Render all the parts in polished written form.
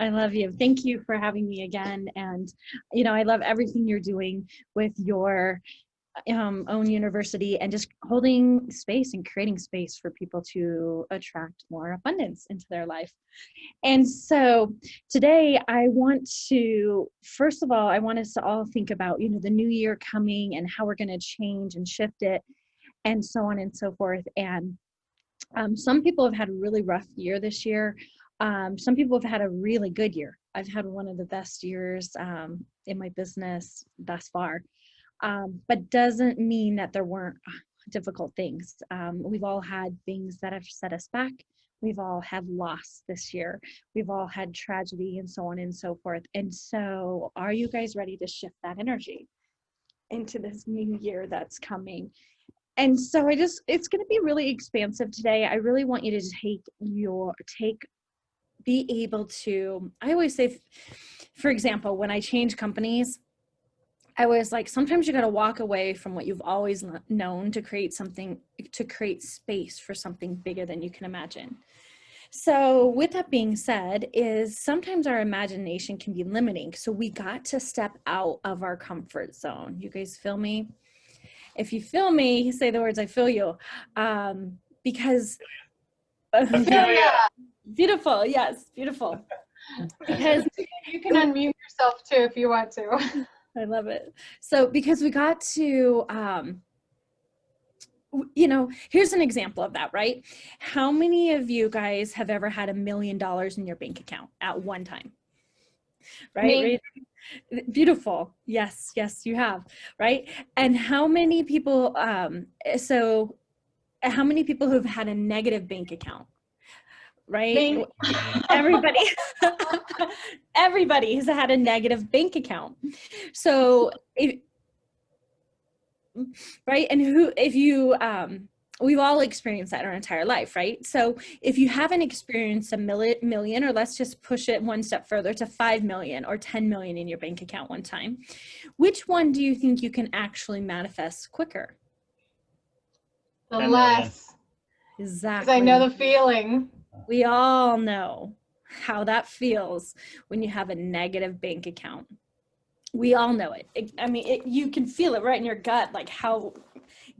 I love you. Thank you for having me again. And, I love everything you're doing with your own university and just holding space and creating space for people to attract more abundance into their life. And so today I want to, first of all, I want us to all think about, the new year coming and how we're going to change and shift it and so on and so forth. And some people have had a really rough year this year. Some people have had a really good year. I've had one of the best years in my business thus far. But doesn't mean that there weren't difficult things. We've all had things that have set us back. We've all had loss this year. We've all had tragedy and so on and so forth. And so are you guys ready to shift that energy into this new year that's coming? And so it's going to be really expansive today. I really want you to be able to, I always say, for example, when I change companies, I was like, sometimes you got to walk away from what you've always known to create space for something bigger than you can imagine. So with that being said, is sometimes our imagination can be limiting. So we got to step out of our comfort zone. You guys feel me? If you feel me, say the words, I feel you. Because beautiful. Yes. Beautiful. Because you can unmute yourself too, if you want to. I love it. So because we got to, here's an example of that, right? How many of you guys have ever had $1 million in your bank account at one time? Right? Beautiful. Yes, you have, right? And how many people, how many people who've had a negative bank account? Right? Everybody has had a negative bank account. So right. And we've all experienced that our entire life, right? So if you haven't experienced a million, or let's just push it one step further to 5 million or 10 million in your bank account one time, which one do you think you can actually manifest quicker? The less. Exactly. Because I know the feeling. We all know how that feels when you have a negative bank account. We all know it. You can feel it right in your gut, like how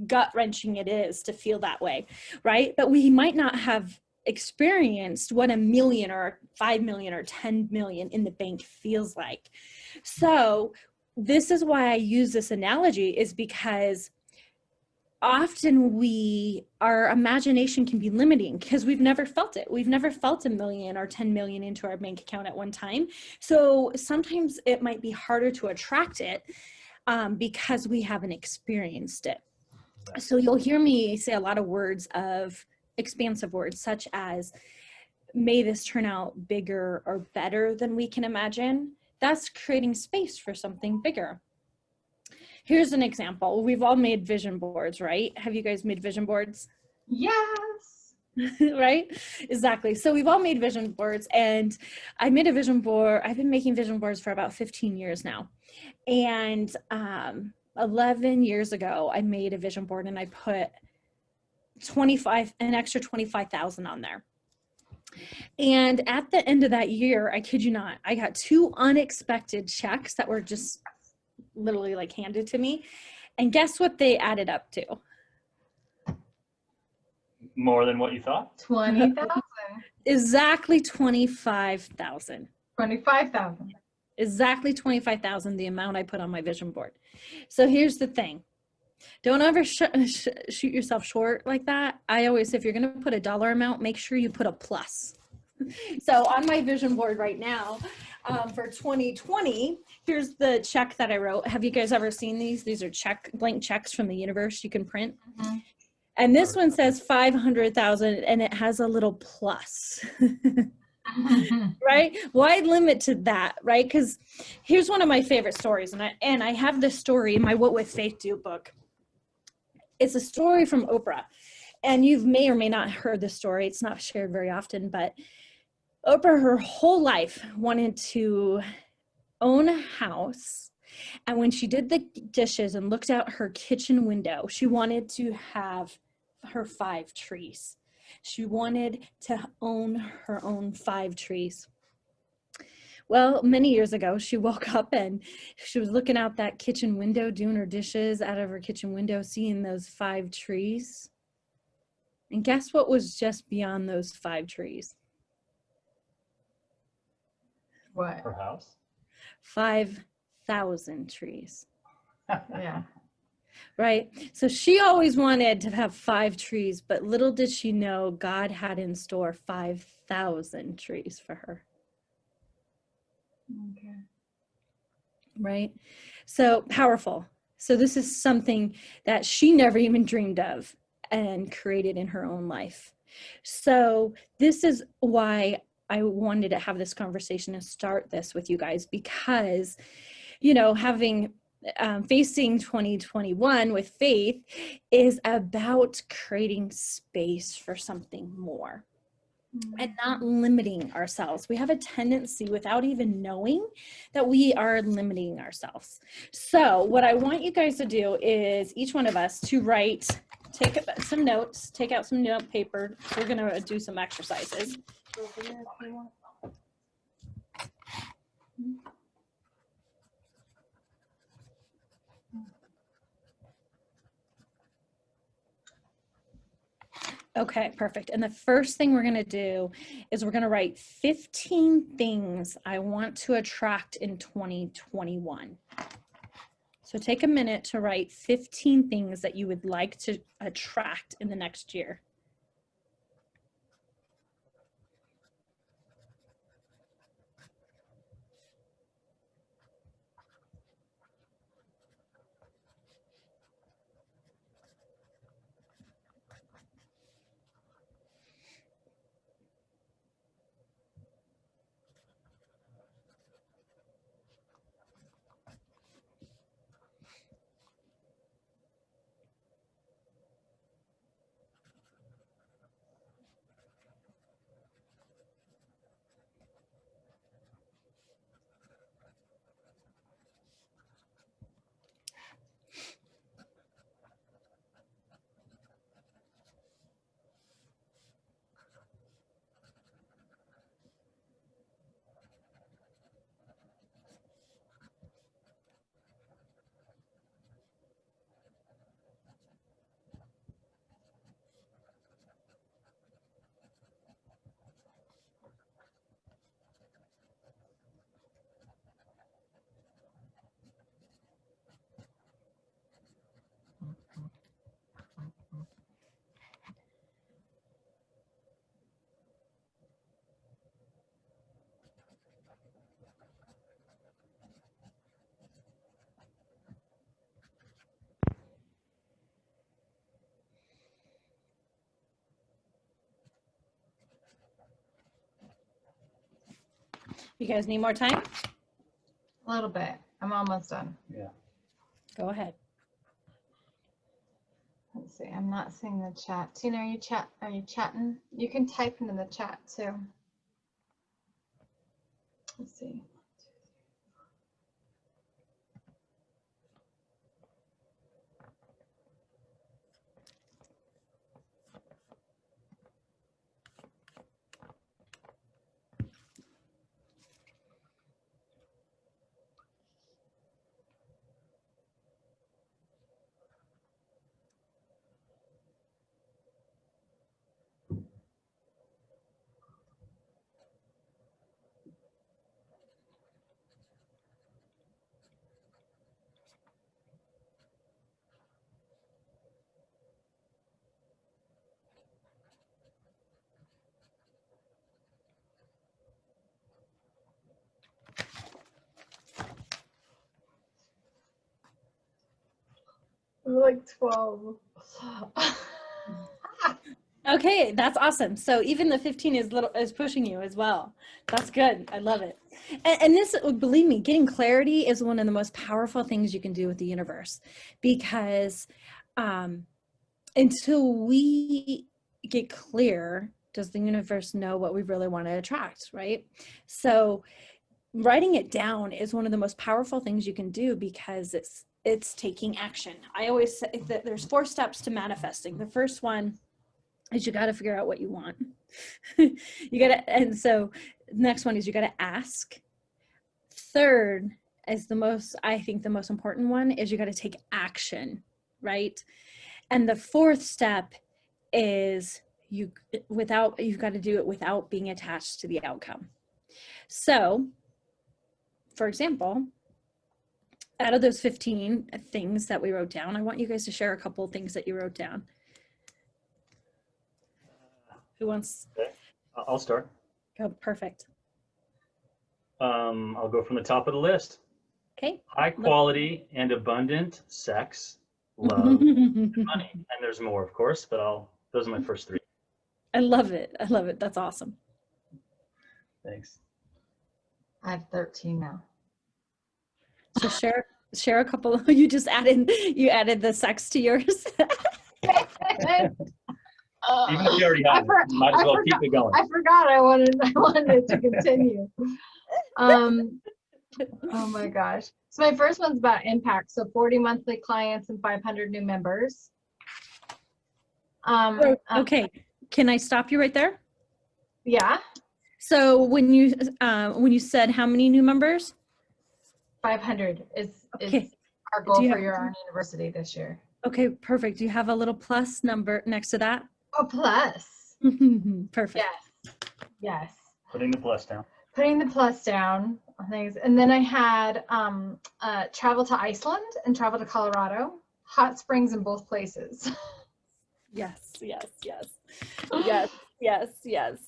gut-wrenching it is to feel that way, right? But we might not have experienced what 1 million or 5 million or 10 million in the bank feels like. So this is why I use this analogy, is because often our imagination can be limiting because we've never felt it. We've never felt 1 million or 10 million into our bank account at one time. So sometimes it might be harder to attract it because we haven't experienced it. So you'll hear me say a lot of expansive words, such as, may this turn out bigger or better than we can imagine. That's creating space for something bigger. Here's an example. We've all made vision boards, right? Have you guys made vision boards? Yes. Right? Exactly. So we've all made vision boards, and I made a vision board. I've been making vision boards for about 15 years now. And 11 years ago, I made a vision board and I put an extra 25,000 on there. And at the end of that year, I kid you not, I got 2 unexpected checks that were just literally like handed to me. And guess what they added up to? More than what you thought? 20,000. Exactly 25,000. 25,000. Exactly 25,000, the amount I put on my vision board. So here's the thing. Don't ever shoot yourself short like that. I always say, if you're going to put a dollar amount, make sure you put a plus. So on my vision board right now, for 2020, here's the check that I wrote. Have you guys ever seen these? These are blank checks from the universe you can print. Mm-hmm. And this one says 500,000 and it has a little plus. Right? Why limit to that, right? Because here's one of my favorite stories, and I have this story in my What Would Faith Do book. It's a story from Oprah, and you may or may not heard this story. It's not shared very often, but Oprah, her whole life, wanted to own a house, and when she did the dishes and looked out her kitchen window, she wanted to have her 5 trees. She wanted to own her own 5 trees. Well, many years ago, she woke up and she was looking out that kitchen window, doing her dishes out of her kitchen window, seeing those 5 trees. And guess what was just beyond those 5 trees? What? Her house? 5,000 trees, Yeah. right? So she always wanted to have 5 trees, but little did she know God had in store 5,000 trees for her. Okay. Right? So powerful. So this is something that she never even dreamed of and created in her own life. So this is why I wanted to have this conversation and start this with you guys, because, you know, having facing 2021 with faith is about creating space for something more and not limiting ourselves. We have a tendency, without even knowing, that we are limiting ourselves. So what I want you guys to do is each one of us to write, take some notes, take out some note paper. We're going to do some exercises. Okay, perfect. And the first thing we're going to do is we're going to write 15 things I want to attract in 2021. So take a minute to write 15 things that you would like to attract in the next year. You guys need more time? A little bit. I'm almost done. Yeah. Go ahead. Let's see. I'm not seeing the chat. Tina, are you chatting? You can type into the chat too. Let's see. We're like 12. Okay, that's awesome. So even the 15 is pushing you as well. That's good. I love it. And this, believe me, getting clarity is one of the most powerful things you can do with the universe, because until we get clear, does the universe know what we really want to attract, right? So writing it down is one of the most powerful things you can do, because it's taking action. I always say that there's 4 steps to manifesting. The first one is you got to figure out what you want. And so the next one is you got to ask. Third is I think the most important one is you got to take action, right? And the fourth step is you've got to do it without being attached to the outcome. So, for example, out of those 15 things that we wrote down, I want you guys to share a couple of things that you wrote down. Who wants? Okay. I'll start. Go. Perfect. I'll go from the top of the list. Okay. High quality and abundant sex, love, and money. And there's more, of course, but those are my first three. I love it. I love it. That's awesome. Thanks. I have 13 now. So share a couple. You added the sex to yours. Even if you already have it, you might as well keep it going. I forgot I wanted it to continue. Oh my gosh. So my first one's about impact. So 40 monthly clients and 500 new members. Okay. Can I stop you right there? Yeah. So when you said how many new members? 500 is Okay. our goal for your own university this year. Okay, perfect. Do you have a little plus number next to that? Oh, plus. Perfect. Yes. Putting the plus down. Putting the plus down on things. And then I had travel to Iceland and travel to Colorado. Hot springs in both places. Yes.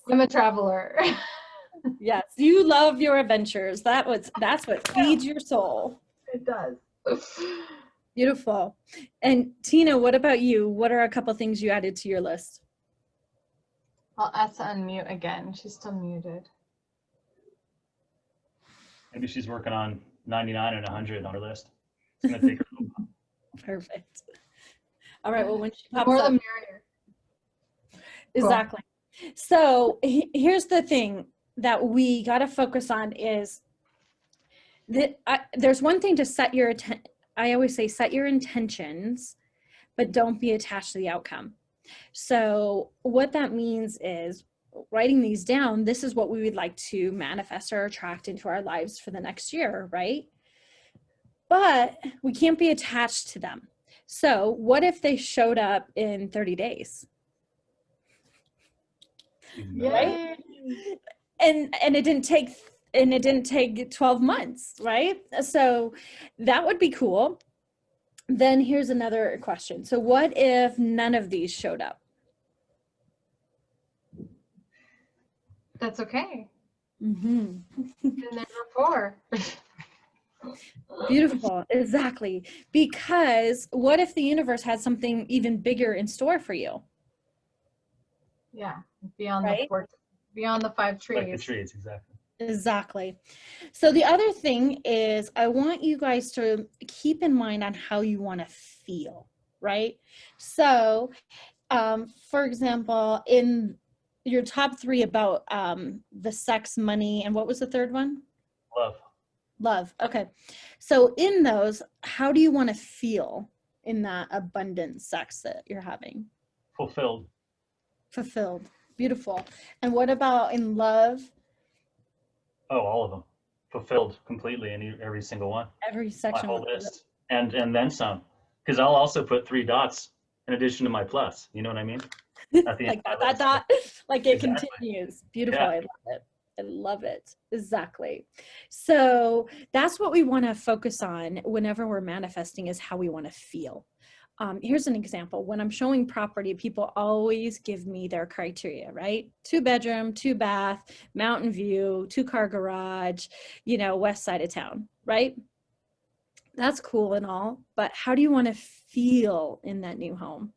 I'm a traveler. Yes, you love your adventures. That's what feeds your soul. It does. Beautiful. And Tina, what about you? What are a couple things you added to your list? I'll ask to unmute again. She's still muted. Maybe she's working on 99 and 100 on her list. It's going to take her a little while. Perfect. All right. Well, when she pops More up, the merrier. exactly. So here's the thing that we got to focus on is that there's one thing to set your I always say set your intentions, but don't be attached to the outcome. So what that means is writing these down. This is what we would like to manifest or attract into our lives for the next year, right? But we can't be attached to them. So what if they showed up in 30 days? Right? And it didn't take 12 months, right? So that would be cool. Then here's another question. So what if none of these showed up? That's okay. Mm-hmm. And there were 4. Beautiful. Exactly. Because what if the universe had something even bigger in store for you? Yeah. Beyond Right? beyond the 5 trees. Like the trees, exactly. Exactly. So the other thing is I want you guys to keep in mind on how you want to feel, right? So, for example, in your top 3 about the sex, money, and what was the third one? Love. Okay. So in those, how do you want to feel in that abundant sex that you're having? Fulfilled. Beautiful. And what about in love? Oh, all of them. Fulfilled completely in every single one. Every section. My whole list. And then some. Because I'll also put 3 dots in addition to my plus. You know what I mean? At the Like end that dot, like it Exactly. continues. Beautiful. Yeah. I love it. I love it. Exactly. So that's what we want to focus on whenever we're manifesting is how we want to feel. Here's an example. When I'm showing property, people always give me their criteria, right? 2-bedroom, 2-bath, mountain view, 2-car garage, west side of town, right? That's cool and all, but how do you want to feel in that new home?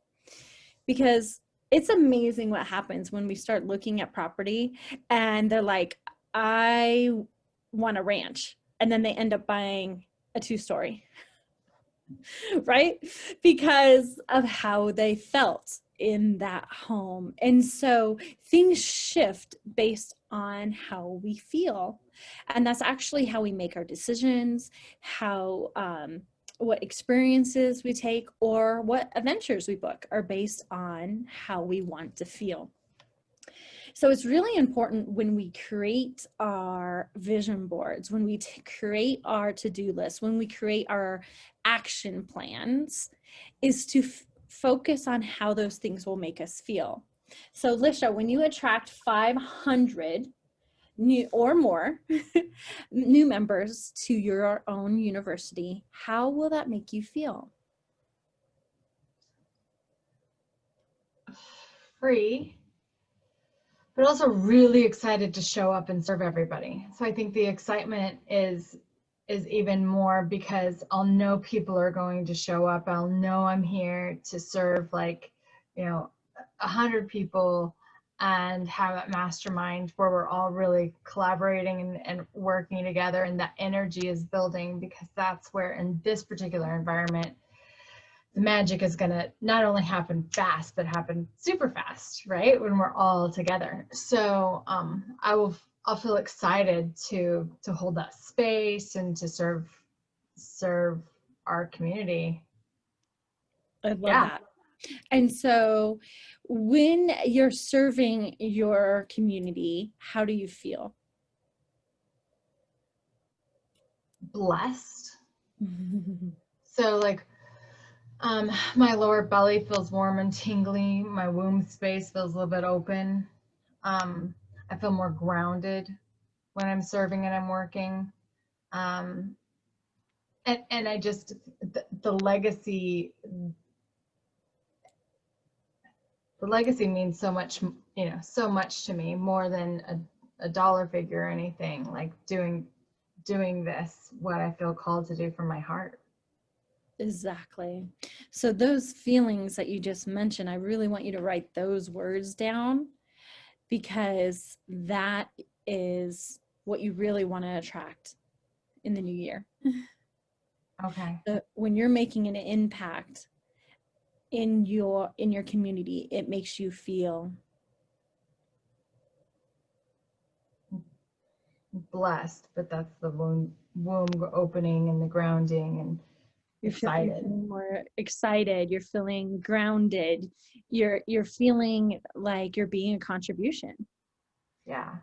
Because it's amazing what happens when we start looking at property and they're like, I want a ranch. And then they end up buying a 2-story. Right? Because of how they felt in that home. And so things shift based on how we feel. And that's actually how we make our decisions, how what experiences we take or what adventures we book are based on how we want to feel. So it's really important when we create our vision boards, when we create our to-do list, when we create our action plans, is to focus on how those things will make us feel. So Lisha, when you attract 500 new or more new members to your own university, how will that make you feel? Free, but also really excited to show up and serve everybody. So I think the excitement is even more because I'll know people are going to show up. I'll know I'm here to serve, like, 100 people and have a mastermind where we're all really collaborating and working together, and that energy is building, because that's where, in this particular environment, the magic is going to not only happen fast, but happen super fast, right? When we're all together. So I'll feel excited to hold that space and to serve our community. I love that. And so when you're serving your community, how do you feel? Blessed. So like, my lower belly feels warm and tingly. My womb space feels a little bit open. I feel more grounded when I'm serving and I'm working. And I just, the legacy means so much, so much to me, more than a dollar figure or anything. Like doing this, what I feel called to do from my heart. Exactly. So those feelings that you just mentioned, I really want you to write those words down, because that is what you really want to attract in the new year. Okay. When you're making an impact in your community, it makes you feel blessed, but that's the womb opening and the grounding, and you're excited. feeling more excited, you're feeling grounded, you're feeling like you're being a contribution. Yeah.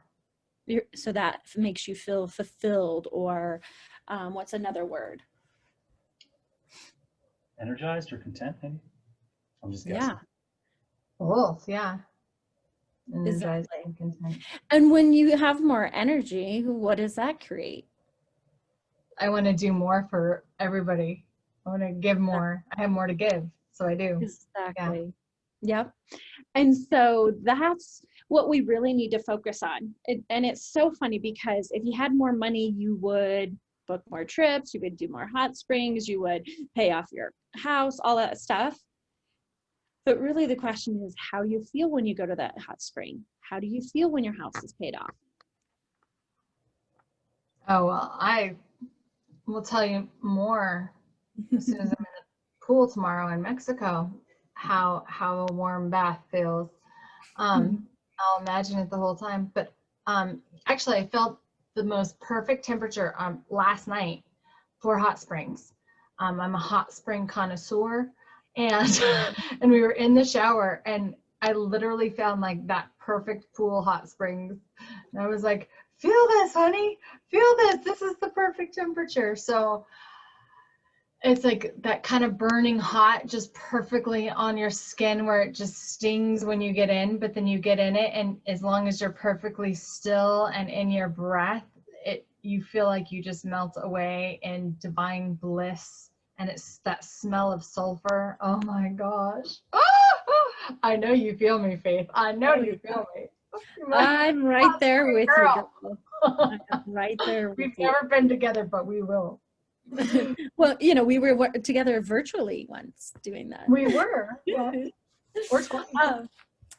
So that makes you feel fulfilled, or what's another word? Energized or content, maybe? I'm just guessing. Yeah. Both, yeah. Energized Exactly. and content. And when you have more energy, what does that create? I want to do more for everybody. I want to give more. I have more to give, so I do. Exactly. Yeah. Yep. And so that's what we really need to focus on. And it's so funny, because if you had more money, you would book more trips, you would do more hot springs, you would pay off your house, all that stuff. But really the question is how you feel when you go to that hot spring. How do you feel when your house is paid off? Oh, well, I will tell you more as soon as I'm in the pool tomorrow in Mexico, how a warm bath feels. I'll imagine it the whole time. But actually, I felt the most perfect temperature last night for hot springs. I'm a hot spring connoisseur, and and we were in the shower, and I literally found like that perfect pool hot springs, and I was like, feel this, honey, feel this. This is the perfect temperature. So it's like that kind of burning hot, just perfectly on your skin, where it just stings when you get in, but then you get in it, and as long as you're perfectly still and in your breath, you feel like you just melt away in divine bliss. And it's that smell of sulfur. Oh my gosh. I know you feel me, Faith. I know you feel me. I'm right there with you, girl. I'm right there with We've you. never been together, but we will. Well, we were together virtually once doing that. We were, yeah. Or twice.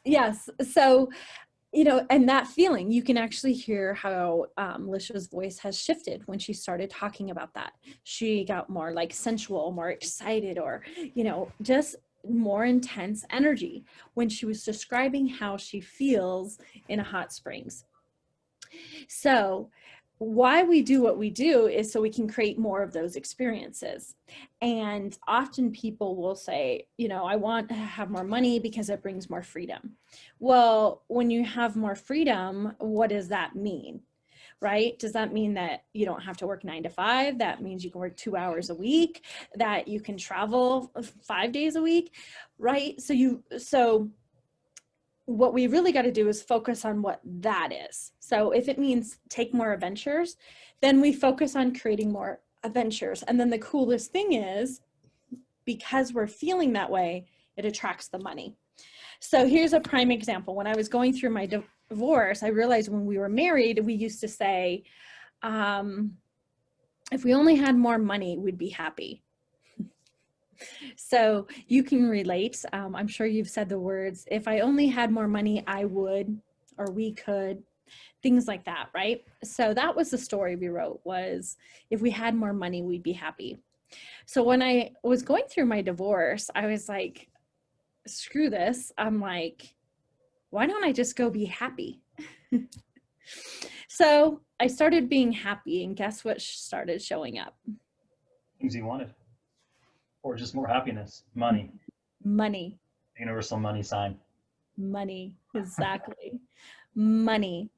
Yes. So, and that feeling, you can actually hear how Lisha's voice has shifted when she started talking about that. She got more like sensual, more excited, or, just more intense energy when she was describing how she feels in a hot springs. So why we do what we do is so we can create more of those experiences. And often people will say, you know, I want to have more money because it brings more freedom. Well, when you have more freedom, what does that mean? Right? Does that mean that you don't have to work 9 to 5? That means you can work 2 hours a week, that you can travel 5 days a week, right? So what we really got to do is focus on what that is. So if it means take more adventures, then we focus on creating more adventures. And then the coolest thing is, because we're feeling that way, it attracts the money. So here's a prime example. When I was going through my divorce, I realized when we were married, we used to say, if we only had more money, we'd be happy. So you can relate. I'm sure you've said the words, if I only had more money, I would, or we could, things like that, right? So that was the story we wrote, was if we had more money, we'd be happy. So when I was going through my divorce, I was like, screw this. I'm like, why don't I just go be happy? So I started being happy, and guess what started showing up? Things you wanted. Or just more happiness. Money. Money. Universal money sign. Money, exactly. Money.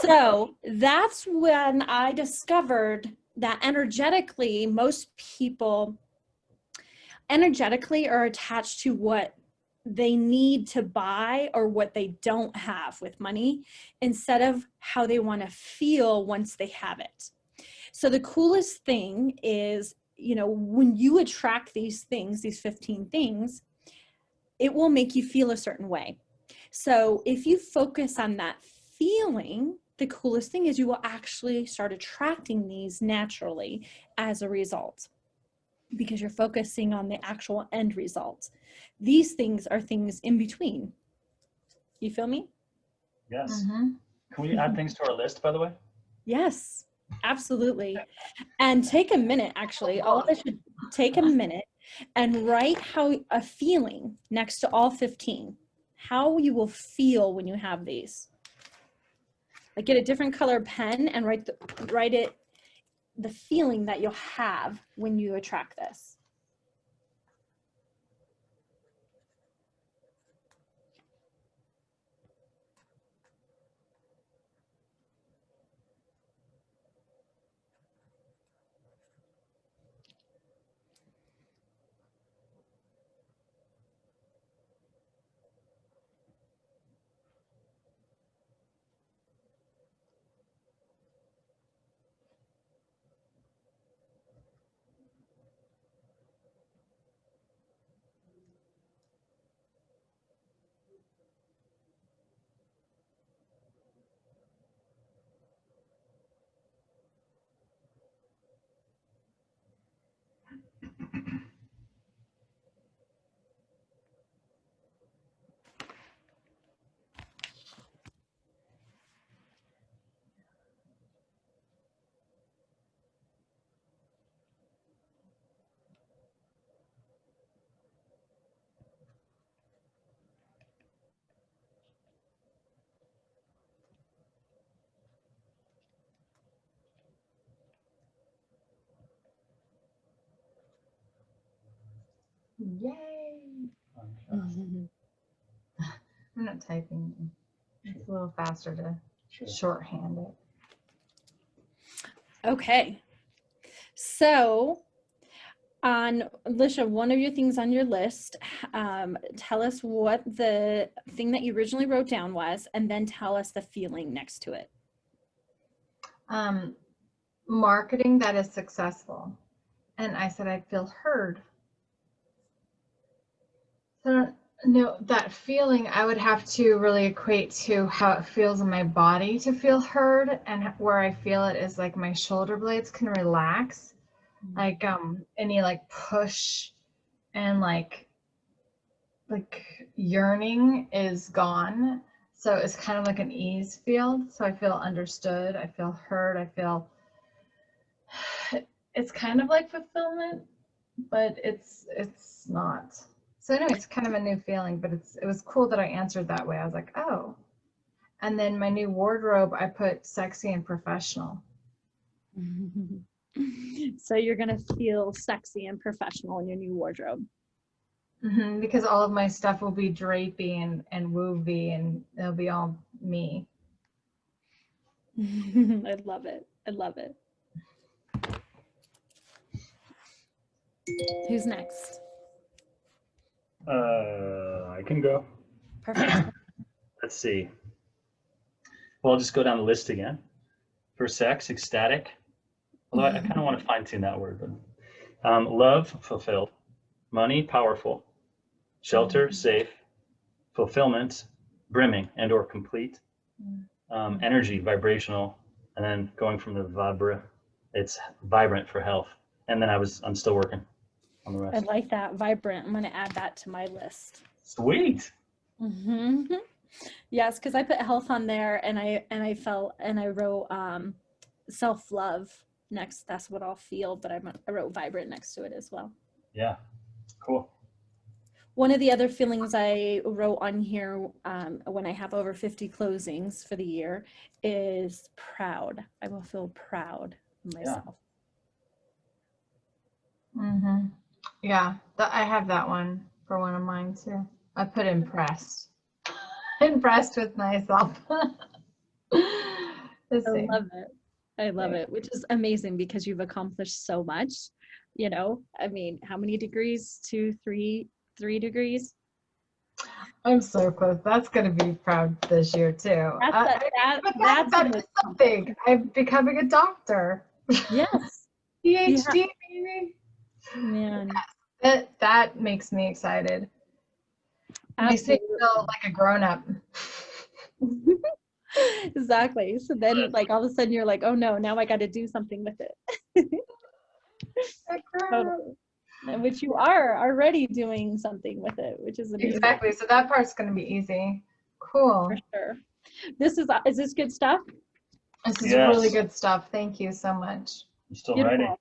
So that's when I discovered that energetically, most people energetically are attached to what they need to buy or what they don't have with money, instead of how they want to feel once they have it. So the coolest thing is, you know, when you attract these things, these 15 things, it will make you feel a certain way. So if you focus on that feeling, the coolest thing is you will actually start attracting these naturally as a result, because you're focusing on the actual end result. These things are things in between. You feel me? Yes. Mm-hmm. Can we add things to our list, by the way? Yes, absolutely. And take a minute, actually, all of us should take a minute and write how a feeling next to all 15, how you will feel when you have these. Like, get a different color pen and write the feeling that you'll have when you attract this. Yay! I'm not typing. It's a little faster to shorthand it. Okay. So on Lisha, one of your things on your list, tell us what the thing that you originally wrote down was, and then tell us the feeling next to it. Marketing that is successful. And I said, I feel heard. So no, that feeling I would have to really equate to how it feels in my body to feel heard, and where I feel it is like my shoulder blades can relax, like any like push and like yearning is gone. So it's kind of like an ease field. So I feel understood, I feel heard, I feel it's kind of like fulfillment, but it's not. So anyway, it's kind of a new feeling, but it was cool that I answered that way. I was like, oh. And then my new wardrobe, I put sexy and professional. So you're gonna feel sexy and professional in your new wardrobe. Because all of my stuff will be drapey and woovy, and it'll be all me. I love it. I love it. Who's next? I can go. Perfect. Let's see. Well, I'll just go down the list again. For sex, ecstatic. Although I kind of want to fine tune that word. But love, fulfilled. Money, powerful. Shelter, safe. Fulfillment, brimming and or complete. Energy, vibrational. And then going from the vibra, it's vibrant for health. And then I'm still working on the I rest. like that, vibrant. I'm gonna add that to my list. Sweet. Yes, because I put health on there, and I wrote self-love next. That's what I'll feel, but I wrote vibrant next to it as well. Yeah, cool. One of the other feelings I wrote on here when I have over 50 closings for the year is proud. I will feel proud of myself. Yeah, I have that one for one of mine too. I put impressed. Impressed with myself. I love it. I love it, which is amazing because you've accomplished so much. You know, I mean, how many degrees? 2, 3 degrees? I'm so close. That's going to be proud this year too. That's something. I'm becoming a doctor. Yes. PhD, baby. Man. That makes me excited. Absolutely. Makes me feel like a grown up. Exactly. So then like all of a sudden you're like, oh no, now I got to do something with it. Totally. Which you are already doing something with it, which is amazing. Exactly. So that part's going to be easy. Cool. For sure. Is this good stuff? This is really good stuff. Thank you so much. I'm still writing.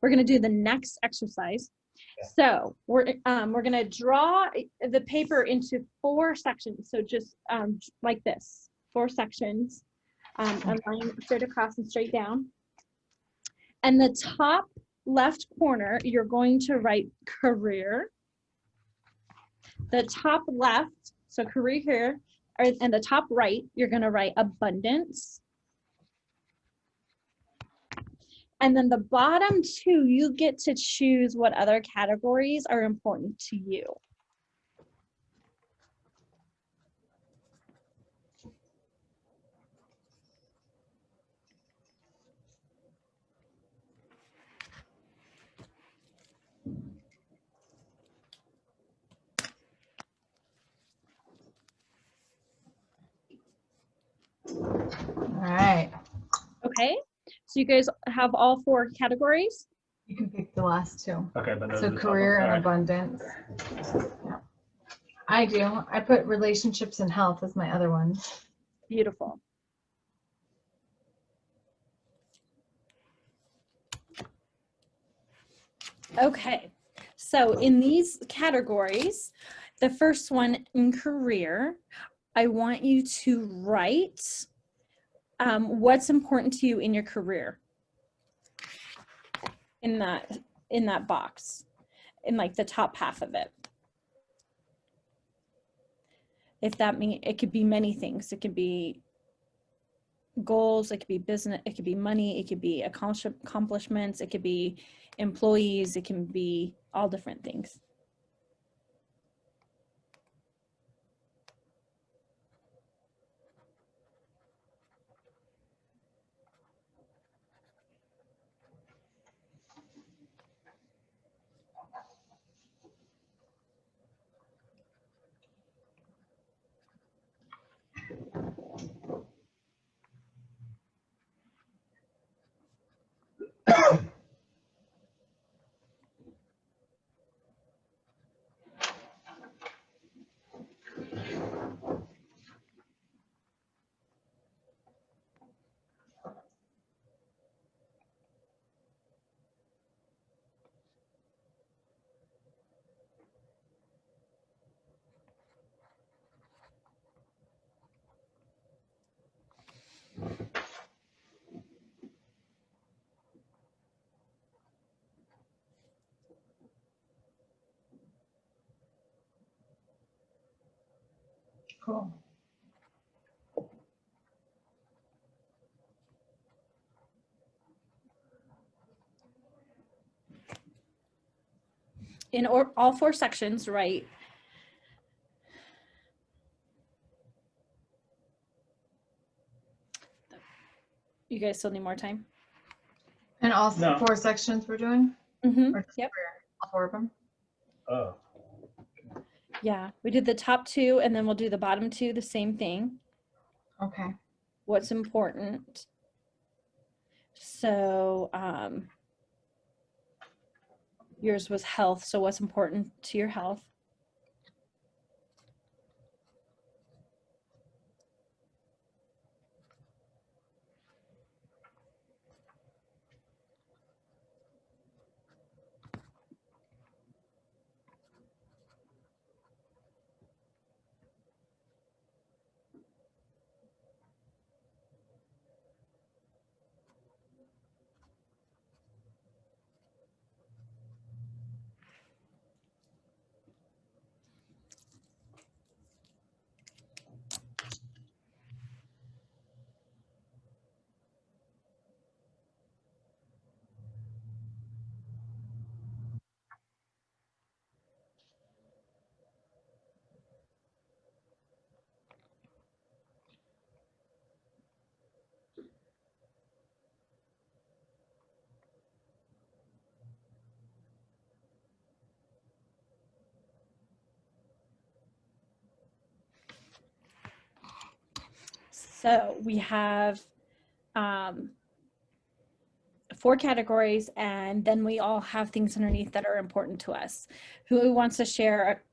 We're going to do the next exercise. Yeah. So we're going to draw the paper into 4 sections. So just like this, 4 sections, a line straight across and straight down. And the top left corner, you're going to write career. The top left, so career here, and the top right, you're going to write abundance. And then the bottom 2, you get to choose what other categories are important to you. All right. Okay, so you guys have all 4 categories? You can pick the last 2. Okay, but so career and abundance. Yeah. I do. I put relationships and health as my other one. Beautiful. Okay, so in these categories, the first one in career, I want you to write what's important to you in your career in that box, in like the top half of it. If that means, it could be many things. It could be goals, it could be business, it could be money, it could be accomplishments, it could be employees, it can be all different things. Cool. In all 4 sections, right? You guys still need more time? And all No. 4 sections we're doing? Mm-hmm. Or just Yep. all 4 of them? Oh, Yeah, we did the top 2 and then we'll do the bottom 2, the same thing. Okay. What's important. So yours was health. So what's important to your health? So we have 4 categories, and then we all have things underneath that are important to us. Who wants to share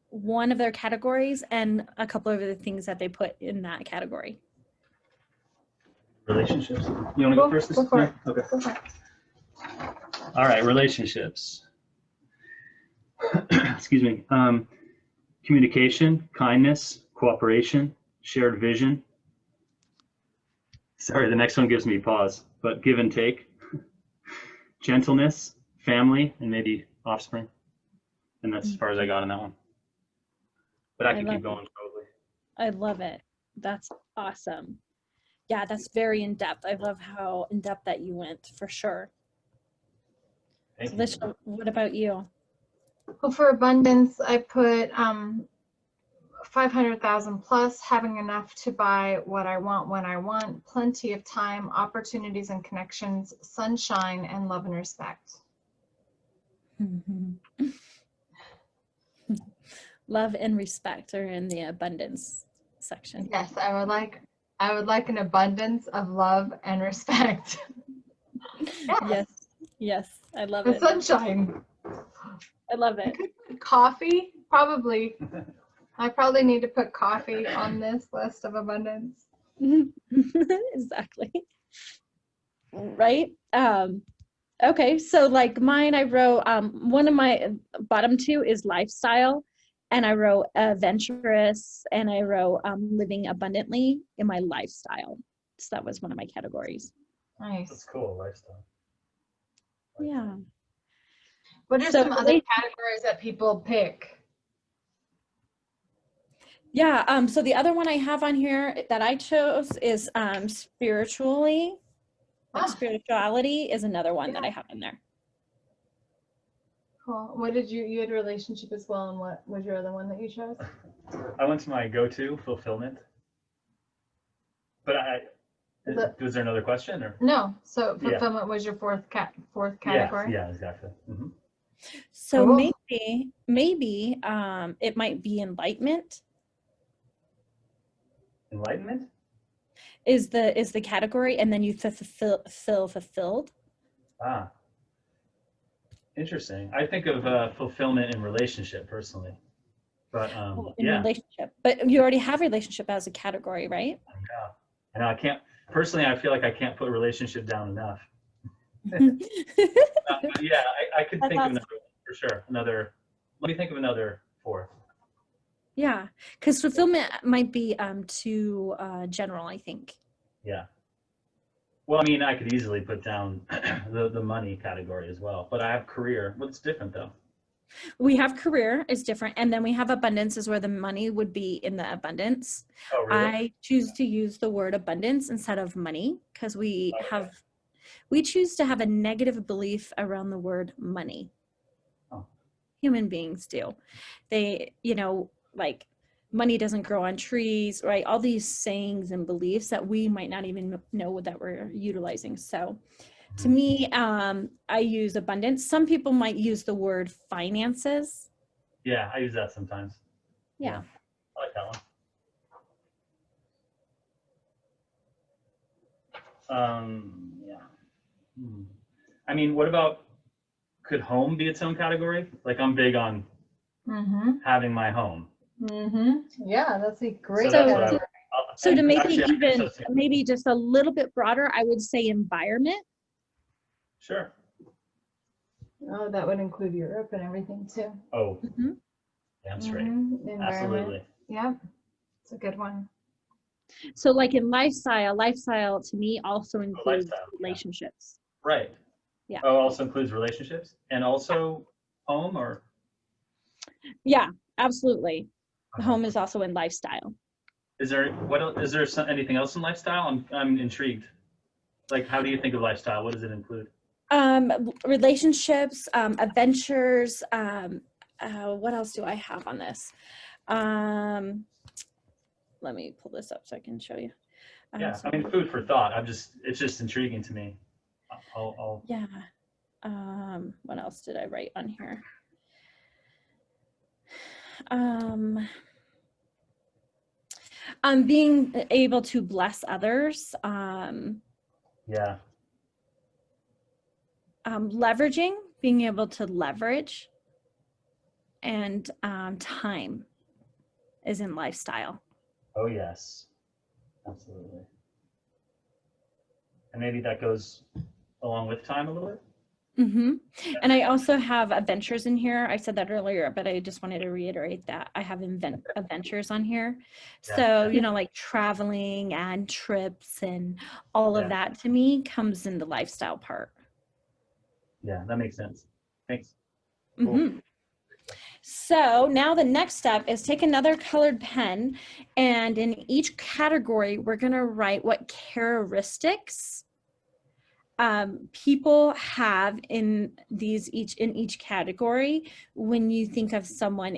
one of their categories and a couple of the things that they put in that category? relationships. You want to go first? Go for it. Okay. Go for it. All right, relationships. Excuse me. Communication, kindness, cooperation, shared vision. Sorry, the next one gives me pause, but give and take. Gentleness, family, and maybe offspring. And that's as far as I got on that one. But I can keep going probably. I love it. That's awesome. Yeah, that's very in depth. I love how in depth that you went, for sure. Thank So you. Lisha, what about you? Well, for abundance, I put 500,000 plus, having enough to buy what I want when I want, plenty of time, opportunities and connections, sunshine, and love and respect. Love and respect are in the abundance section. Yes, I would like an abundance of love and respect. Yes, yes, I love The it. sunshine. I love it. Coffee, probably. I probably need to put coffee on this list of abundance. Exactly. Right? Okay, so like mine, I wrote one of my bottom 2 is lifestyle, and I wrote adventurous, and I wrote living abundantly in my lifestyle. So that was one of my categories. Nice. That's cool, lifestyle. Yeah. What are So some other categories that people pick? yeah, so the other one I have on here that I chose is spiritually. Like spirituality is another one that I have in there. Cool. What did you had relationship as well, and what was your other one that you chose? I went to my go-to, fulfillment. But was there another question or? No. So fulfillment was your fourth category. Yeah, exactly. Mm-hmm. So Cool. maybe it might be enlightenment. Enlightenment Is the category, and then you feel fulfilled. Ah, interesting. I think of fulfillment in relationship personally, but In yeah. Relationship, but you already have relationship as a category, right? Yeah, and I can't personally. I feel like I can't put relationship down enough. But yeah, I could think of another one for sure. Let me think of another 4. Yeah, because fulfillment might be too general, I think. Yeah. Well, I mean, I could easily put down the money category as well, but I have career. What's different though? We have career is different, and then we have abundance is where the money would be in the abundance. Oh, really? I choose to use the word abundance instead of money because Okay. we choose to have a negative belief around the word money. Oh. Human beings do. They, like money doesn't grow on trees, right? All these sayings and beliefs that we might not even know that we're utilizing. So to me, I use abundance. Some people might use the word finances. Yeah, I use that sometimes. Yeah. I like that one. Yeah. I mean, what about, could home be its own category? Like, I'm big on having my home. Yeah, that's a great So that's what I category. would. So to make actually, it even maybe just a little bit broader, I would say environment. Sure. Oh, that would include Europe and everything too. Oh, that's right. Environment. Absolutely. Yep, it's a good one. So like in lifestyle to me also includes lifestyle, relationships. Right. Yeah. Oh, also includes relationships and also home, or? Yeah, absolutely. Home is also in lifestyle. Is there anything else in lifestyle? I'm intrigued. Like, how do you think of lifestyle? What does it include? Relationships, adventures. What else do I have on this? Let me pull this up so I can show you. Yeah, So I mean, food for thought. It's just intriguing to me. Yeah. What else did I write on here? Being able to bless others. Yeah. Leveraging, being able to leverage, and time is in lifestyle. Oh, yes. Absolutely. And maybe that goes along with time a little bit? And I also have adventures in here. I said that earlier, but I just wanted to reiterate that I have adventures on here. So, like traveling and trips and all of that to me comes in the lifestyle part. Yeah, that makes sense. Thanks. Cool. So now the next step is take another colored pen, and in each category, we're going to write what characteristics people have in each category. When you think of someone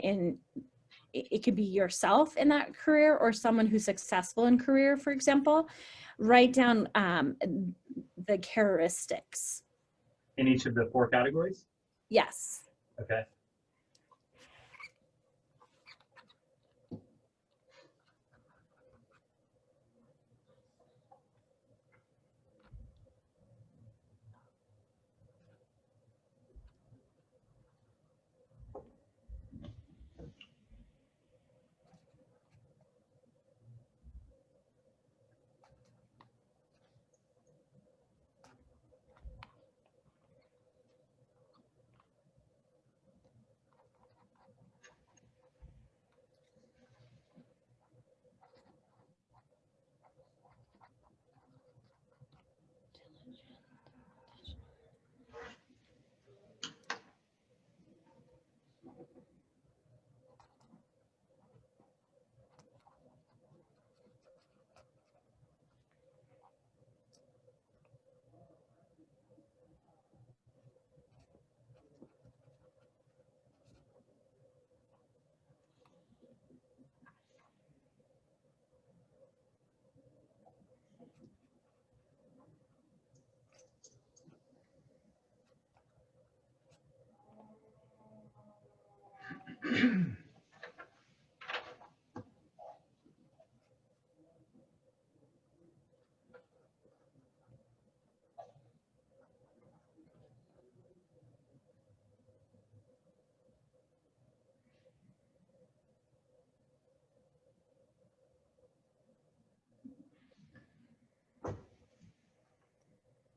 it could be yourself in that career or someone who's successful in career, for example, write down the characteristics. In each of the 4 categories? Yes. Okay.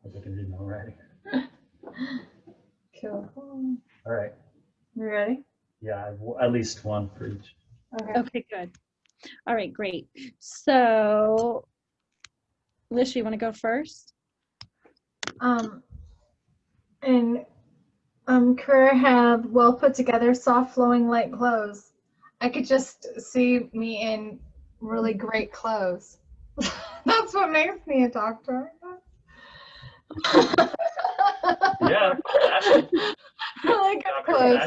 I think I can read them already. Cool. All right. You ready? Yeah, at least one for each. Okay, good. All right, great. So, Lish, you want to go first? And Career have well put together, soft flowing light clothes. I could just see me in really great clothes. That's what makes me a doctor. Yeah, fashion. I like good Doctor clothes.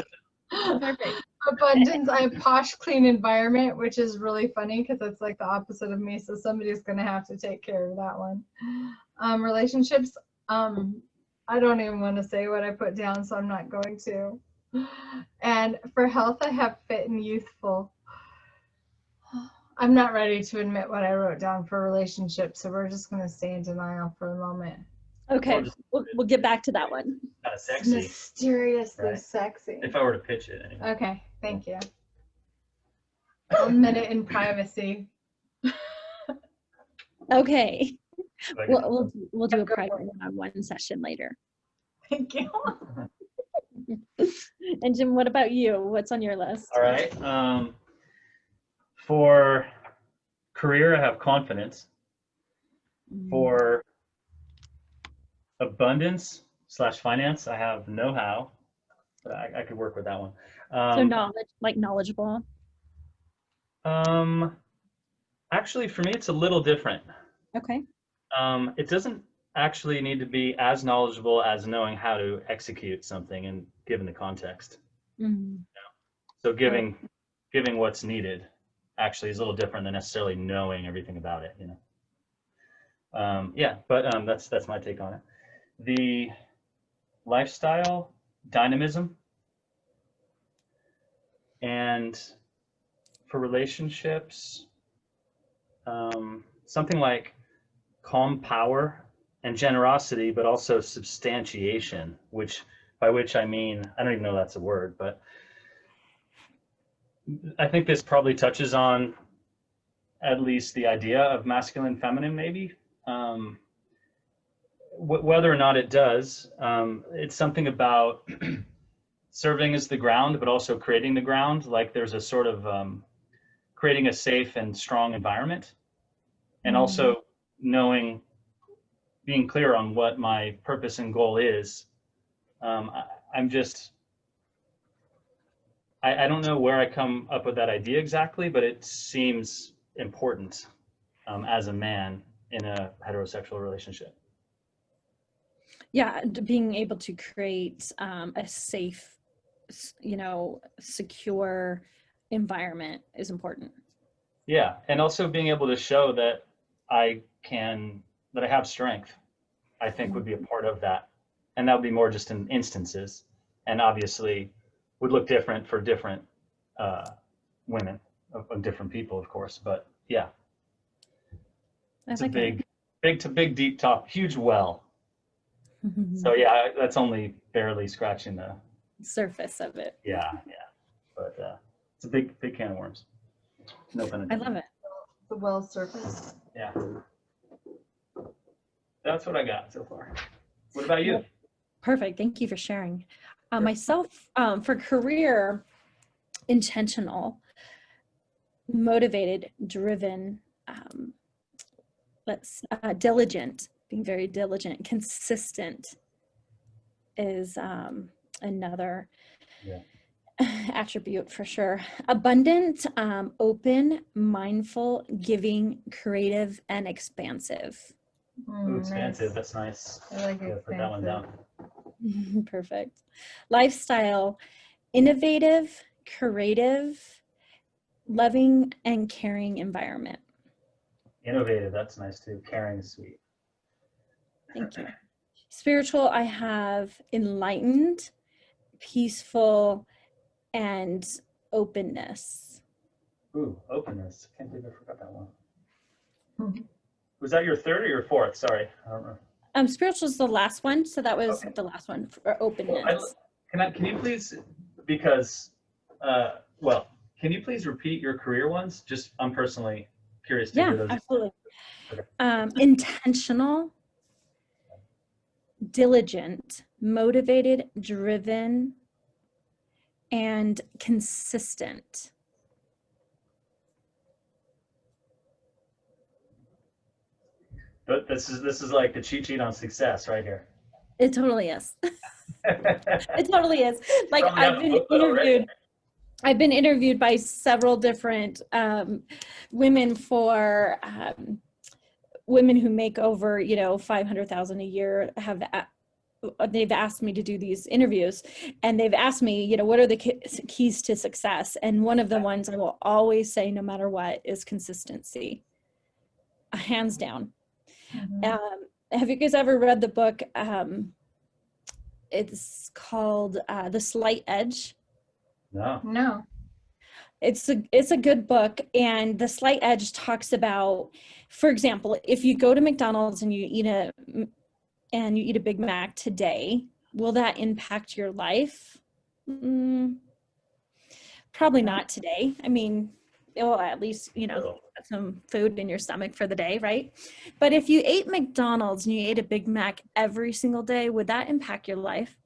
fashion. Perfect. Abundance. I have posh, clean environment, which is really funny because it's like the opposite of me. So somebody's gonna have to take care of that one. Relationships. I don't even want to say what I put down, so I'm not going to. And for health, I have fit and youthful. I'm not ready to admit what I wrote down for relationships, so we're just gonna stay in denial for the moment. Okay, just- we'll get back to that one. Kind of sexy, Mysteriously right? sexy. If I were to pitch it anyway. Okay, thank you. I'll admit it in privacy. Okay, Like, we'll do a private one-on-one session later. Thank you. And Jim, what about you? What's on your list? all right. For career, I have confidence. For abundance / finance, I have know-how. But I could work with that one. So knowledge, like knowledgeable. Actually, for me, it's a little different. Okay. It doesn't actually need to be as knowledgeable as knowing how to execute something and given the context. Mm. So giving what's needed actually is a little different than necessarily knowing everything about it, you know. Yeah, but that's my take on it. The lifestyle, dynamism, and for relationships, something like calm power and generosity, but also substantiation, by which I mean, I don't even know that's a word, but I think this probably touches on at least the idea of masculine, feminine, maybe. Whether or not it does, it's something about serving as the ground, but also creating the ground. Like there's a sort of creating a safe and strong environment, and also knowing, being clear on what my purpose and goal is. I'm just, I don't know where I come up with that idea exactly, but it seems important as a man in a heterosexual relationship. Yeah, being able to create a safe, secure environment is important. Yeah, and also being able to show that I have strength, I think would be a part of that. And that would be more just in instances, and obviously would look different for different women, of different people, of course. But yeah, it's a big, deep top, huge well. So yeah, that's only barely scratching the surface of it. Yeah, but it's a big can of worms. No pun intended. I love it. The well surface. Yeah. That's what I got so far. What about you? Perfect. Thank you for sharing. Myself, for career, intentional, motivated, driven, diligent, being very diligent, consistent is another attribute for sure. Abundant, open, mindful, giving, creative, and expansive. Ooh, expansive. Nice. That's nice. I like Yeah, put that one down. Perfect. Lifestyle, innovative, creative, loving, and caring environment. Innovative. That's nice too. Caring is sweet. Thank you. Spiritual, I have enlightened, peaceful, and openness. Ooh, openness. Can't believe I forgot that one. Mm-hmm. Was that your third or your fourth? Sorry, I don't know. Spiritual is the last one, so that was the last one for openness. Can you please, because, can you please repeat your career ones? Just, I'm personally curious to hear those. Absolutely. Okay. Intentional, diligent, motivated, driven, and consistent. But this is like the cheat sheet on success right here. It totally is. It totally is. Like Probably have a book already. I've been interviewed by several different women for women who make over, 500,000 a year they've asked me to do these interviews, and they've asked me, what are the keys to success? And one of the ones I will always say, no matter what, is consistency, hands down. Have you guys ever read the book? It's called The Slight Edge. No. It's a good book, and The Slight Edge talks about, for example, if you go to McDonald's and you eat a Big Mac today, will that impact your life? Probably not today. I mean, it will at least, get some food in your stomach for the day, right? But if you ate McDonald's and you ate a Big Mac every single day, would that impact your life?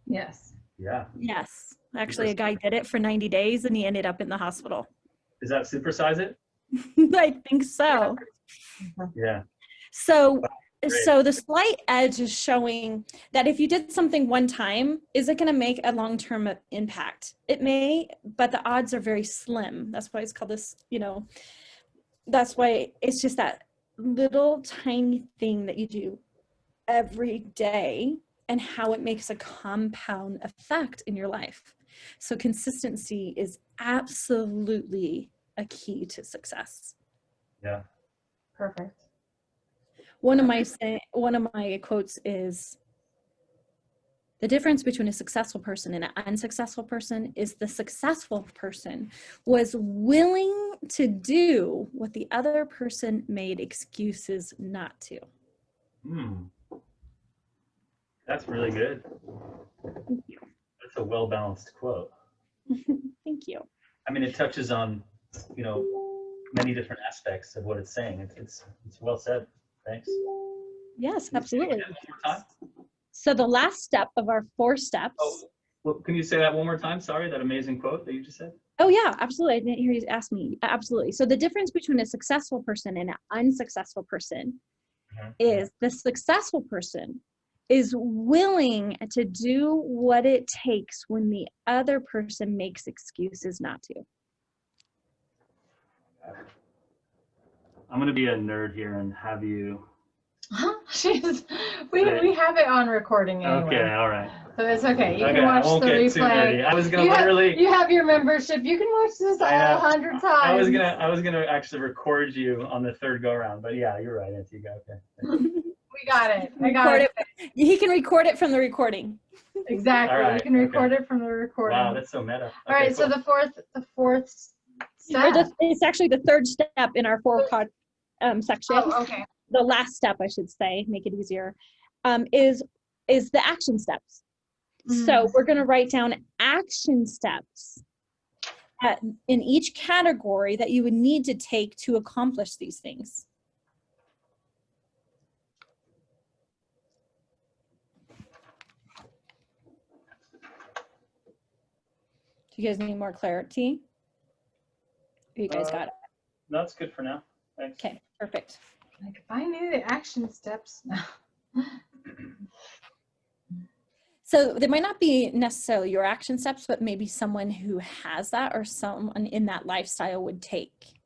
Yes. Yeah. Yes. Actually, a guy did it for 90 days and he ended up in the hospital. Is that Supersize It? I think so. Yeah. So the Slight Edge is showing that if you did something one time, is it going to make a long-term impact? It may, but the odds are very slim. That's why it's called this, that's why it's just that little tiny thing that you do every day and how it makes a compound effect in your life. So consistency is absolutely a key to success. Yeah. Perfect. One of my quotes is, the difference between a successful person and an unsuccessful person is the successful person was willing to do what the other person made excuses not to. That's really good. Thank you. That's a well-balanced quote. Thank you. I mean, it touches on, many different aspects of what it's saying. It's well said. Thanks. Yes, absolutely. One more time? So the last step of our 4 steps. Oh, well, can you say that one more time? Sorry, that amazing quote that you just said. Oh yeah, absolutely. I didn't hear you ask me. Absolutely. So the difference between a successful person and an unsuccessful person is the successful person is willing to do what it takes when the other person makes excuses not to. I'm going to be a nerd here and have you. We have it on recording anyway. Okay, all right. So it's okay. You Okay, can watch I won't the get replay. too nerdy. I was going to literally. You have your membership. You can watch this all 100 times. I was gonna actually record you on the 3rd go around, but yeah, you're right, Antigua. Okay. We got it. I got it. He can record it from the recording. Exactly. Right, you can record it from the recording. Wow, that's so meta. Okay, all right. cool. So the fourth step. It's actually the 3rd step in our 4 section. Oh, okay. The last step, I should say, make it easier, is the action steps. So we're going to write down action steps in each category that you would need to take to accomplish these things. Do you guys need more clarity? Or you guys got it? No, that's good for now. Thanks. Okay, perfect. Like if I knew the action steps. So they might not be necessarily your action steps, but maybe someone who has that or someone in that lifestyle would take.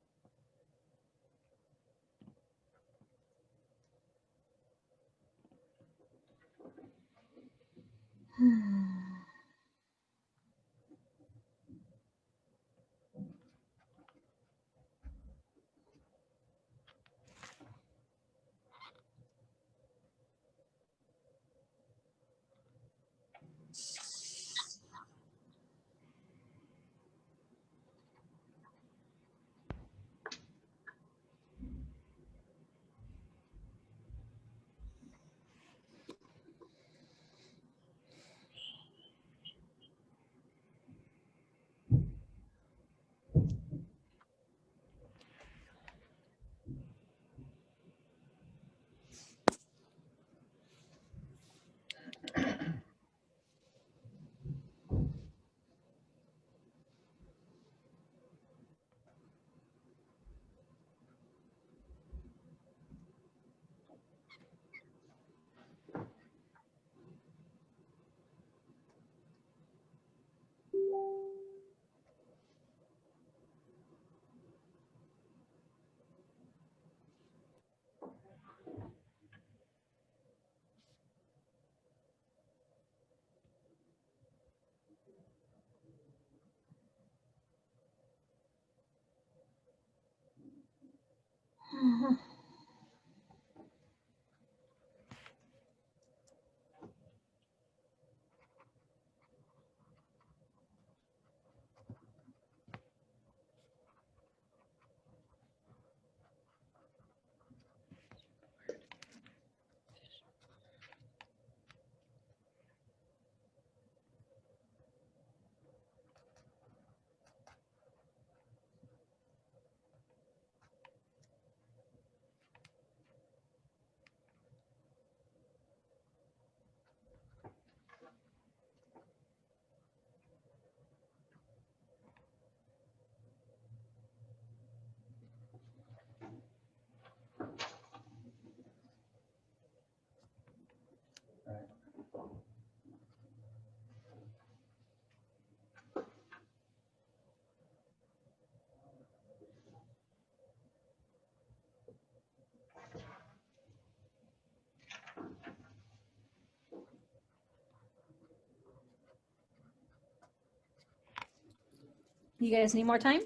You guys need more time?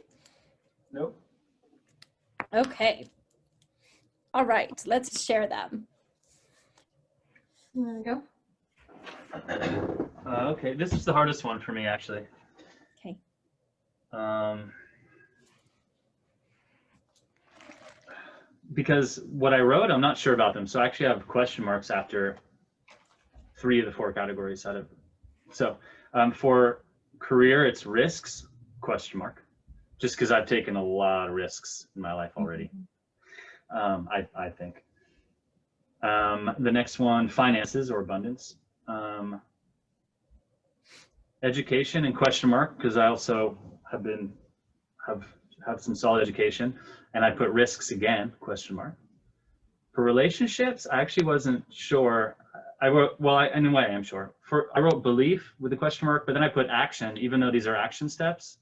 Nope. Okay. All right, let's share them. There we go. Okay, this is the hardest one for me, actually. Okay. Because what I wrote, I'm not sure about them. So I actually have question marks after 3 of the 4 categories out of. So for career, it's risks, question mark, just because I've taken a lot of risks in my life already. I think. The next one, finances or abundance. Education and question mark, because I also have some solid education, and I put risks again, question mark. For relationships, I actually wasn't sure. I wrote, well, in a way, I'm sure. I wrote belief with a question mark, but then I put action, even though these are action steps.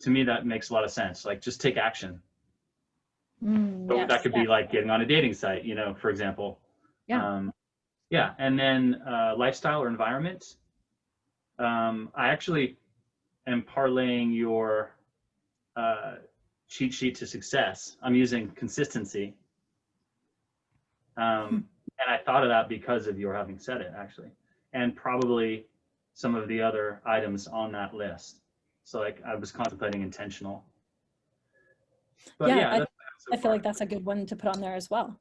To me, that makes a lot of sense. Like, just take action. So Yes, that could be like getting on a dating site, for example. Yeah. Yeah, and then lifestyle or environment. I actually am parlaying your cheat sheet to success. I'm using consistency. And I thought of that because of your having said it, actually, and probably some of the other items on that list. So like I was contemplating intentional. But yeah, I feel like that's a good one to put on there as well.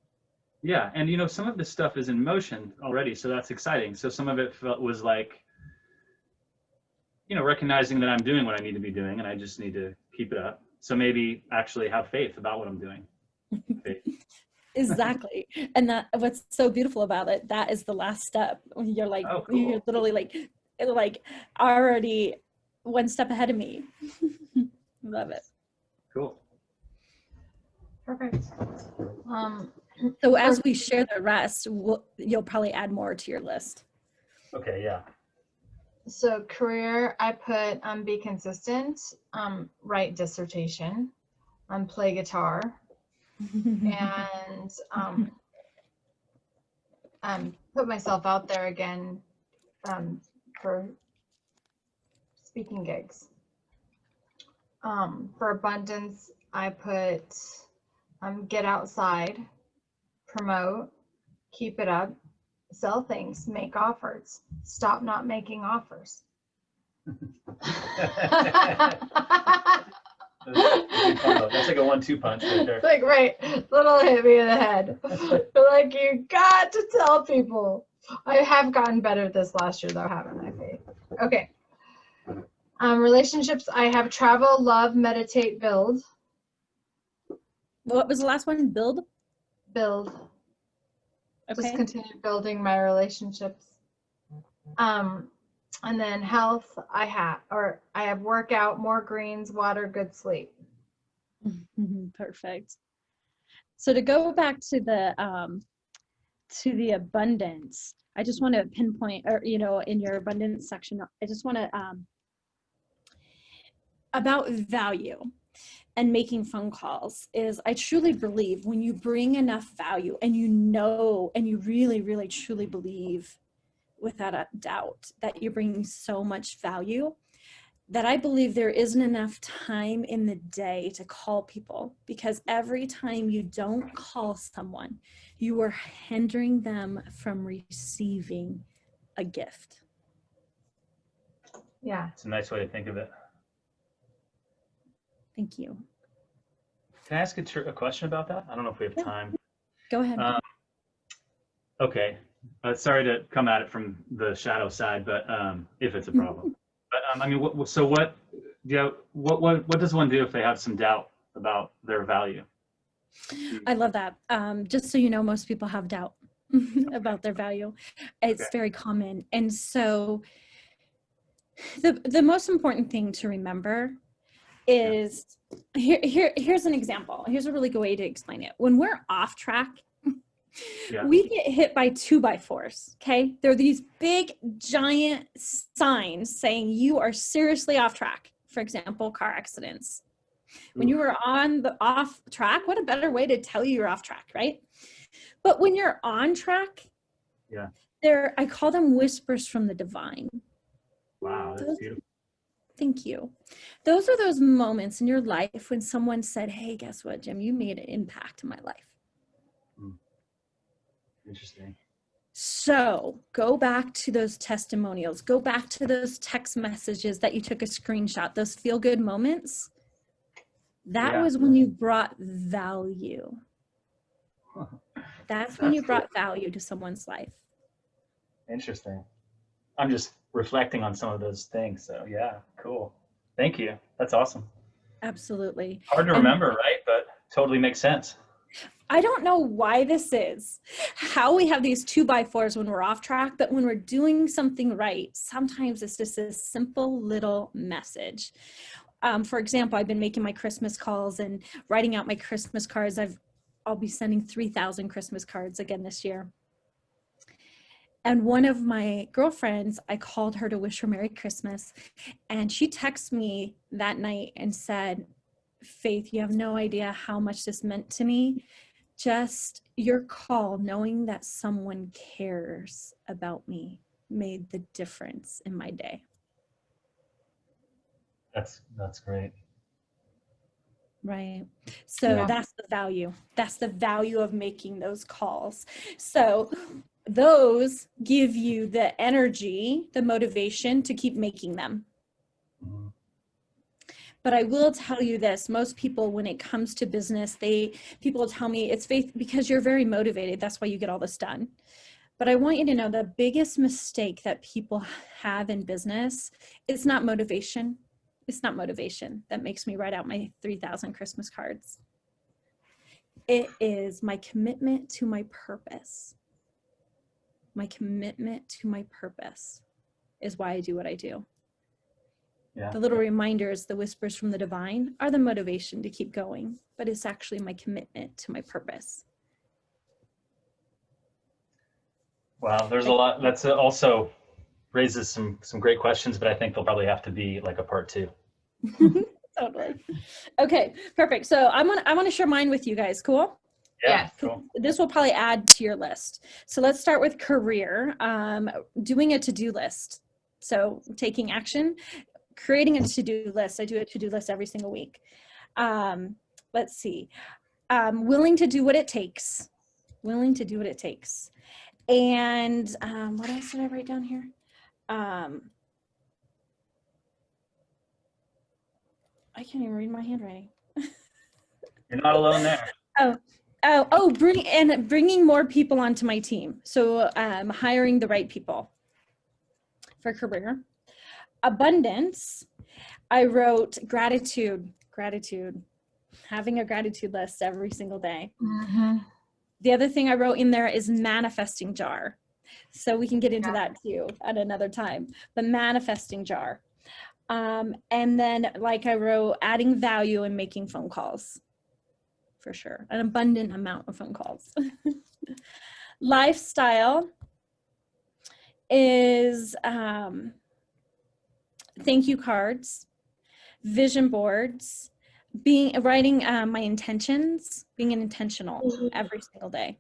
Yeah, and some of this stuff is in motion already, so that's exciting. So some of it was like, recognizing that I'm doing what I need to be doing, and I just need to keep it up. So maybe actually have faith about what I'm doing. Faith. Exactly. And what's so beautiful about it, that is the last step. You're like, Oh, cool. You're literally like already one step ahead of me. Love it. Cool. Perfect. So as we share the rest, you'll probably add more to your list. Okay, yeah. So career, I put be consistent, write dissertation, play guitar, and put myself out there again for speaking gigs. For abundance, I put get outside, promote, keep it up, sell things, make offers, stop not making offers. That's like a 1-2 punch right there. It's like, right, little hit me in the head. Like, you got to tell people. I have gotten better this last year, though, haven't I, Faith? Okay. Relationships, I have travel, love, meditate, build. What was the last one? Build? Build. Okay. Just continue building my relationships. And then health, I have workout, more greens, water, good sleep. Perfect. So to go back to the abundance, I just want to pinpoint, or in your abundance section, I just want to about value and making phone calls is, I truly believe when you bring enough value and and you really, really, truly believe without a doubt that you're bringing so much value, that I believe there isn't enough time in the day to call people, because every time you don't call someone, you are hindering them from receiving a gift. Yeah. It's a nice way to think of it. Thank you. Can I ask a question about that? I don't know if we have time. Go ahead. Okay. Sorry to come at it from the shadow side, but if it's a problem. But what does one do if they have some doubt about their value? I love that. Just so you know, most people have doubt about their value. It's very common. And so the most important thing to remember is, here's an example. Here's a really good way to explain it. When we're off track, we get hit by 2x4s, okay? They're these big, giant signs saying you are seriously off track. For example, car accidents. When you were on the off track, what a better way to tell you you're off track, right? But when you're on track, I call them whispers from the divine. Wow, that's beautiful. Thank you. Those are those moments in your life when someone said, hey, guess what, Jim, you made an impact in my life. Interesting. So go back to those testimonials, go back to those text messages that you took a screenshot, those feel-good moments. That was when you brought value. That's when you brought value to someone's life. Interesting. I'm just reflecting on some of those things. So yeah, cool. Thank you. That's awesome. Absolutely. Hard to remember, right? But totally makes sense. I don't know why this is, how we have these 2x4s when we're off track, but when we're doing something right, sometimes it's just a simple little message. For example, I've been making my Christmas calls and writing out my Christmas cards. I'll be sending 3,000 Christmas cards again this year. And one of my girlfriends, I called her to wish her Merry Christmas. And she texted me that night and said, Faith, you have no idea how much this meant to me. Just your call, knowing that someone cares about me, made the difference in my day. That's great. Right. So that's the value. That's the value of making those calls. So those give you the energy, the motivation to keep making them. Mm-hmm. But I will tell you this, most people, when it comes to business, people tell me it's Faith because you're very motivated. That's why you get all this done. But I want you to know the biggest mistake that people have in business is not motivation. It's not motivation that makes me write out my 3,000 Christmas cards. It is my commitment to my purpose. My commitment to my purpose is why I do what I do. Yeah. The little reminders, the whispers from the divine are the motivation to keep going, but it's actually my commitment to my purpose. Wow, there's a lot. That's also raises some great questions, but I think they'll probably have to be like a part 2. Totally. Okay, perfect. So I want to share mine with you guys. Cool? Yeah, cool. This will probably add to your list. So let's start with career, doing a to-do list. So taking action, creating a to-do list. I do a to-do list every single week. Let's see. Willing to do what it takes. Willing to do what it takes. And what else did I write down here? I can't even read my handwriting. You're not alone there. Bringing more people onto my team. So hiring the right people for career. Abundance. I wrote gratitude, having a gratitude list every single day. Mm-hmm. The other thing I wrote in there is manifesting jar. So we can get into that too at another time, the manifesting jar. And then like I wrote, adding value and making phone calls. For sure, an abundant amount of phone calls. Lifestyle is thank you cards, vision boards, writing my intentions, being intentional every single day.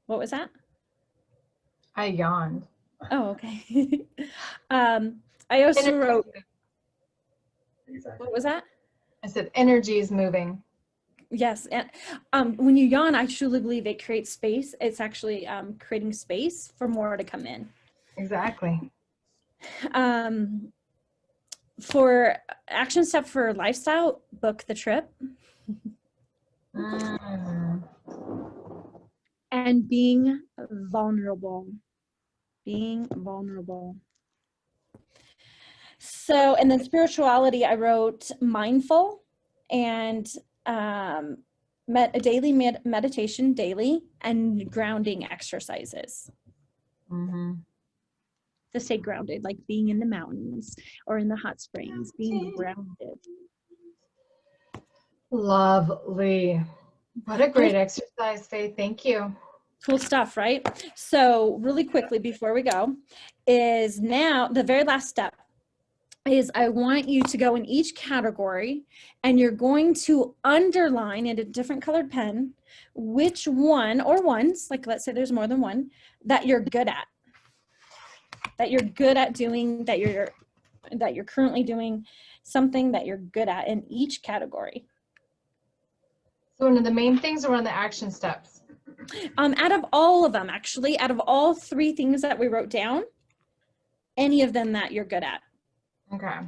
What was that? I yawned. Oh, okay. I also wrote, what was that? I said energy is moving. Yes, and when you yawn, I truly believe it creates space. It's actually creating space for more to come in. Exactly. For action step for lifestyle, book the trip. And being vulnerable. So, and then spirituality, I wrote mindful and a daily meditation daily and grounding exercises. Mm-hmm. To stay grounded, like being in the mountains or in the hot springs, being grounded. Lovely. What a great exercise, Faith. Thank you. Cool stuff, right? So really quickly before we go is now the very last step is I want you to go in each category and you're going to underline in a different colored pen which one or ones, like let's say there's more than one, that you're good at. that you're good at doing, that you're currently doing, something that you're good at in each category. So one of the main things or one of the action steps? Out of all of them, actually, out of all 3 things that we wrote down, any of them that you're good at. Okay.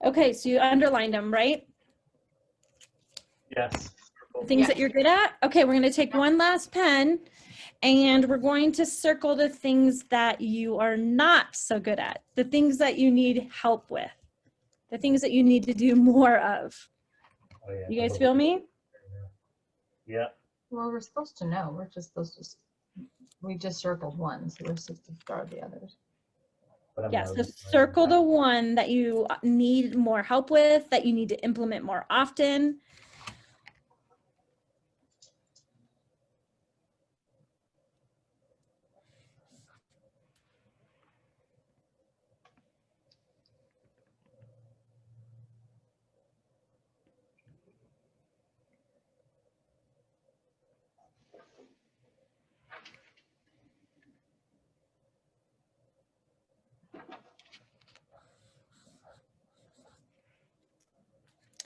Okay, so you underlined them, right? Yes. Things that you're good at. Okay, we're going to take one last pen and we're going to circle the things that you are not so good at, the things that you need help with, the things that you need to do more of. Oh, yeah. You guys feel me? Yeah. Well, we're supposed to know. We're just supposed to, we just circled one, so we're supposed to start the others. Yeah, so circle the one that you need more help with, that you need to implement more often.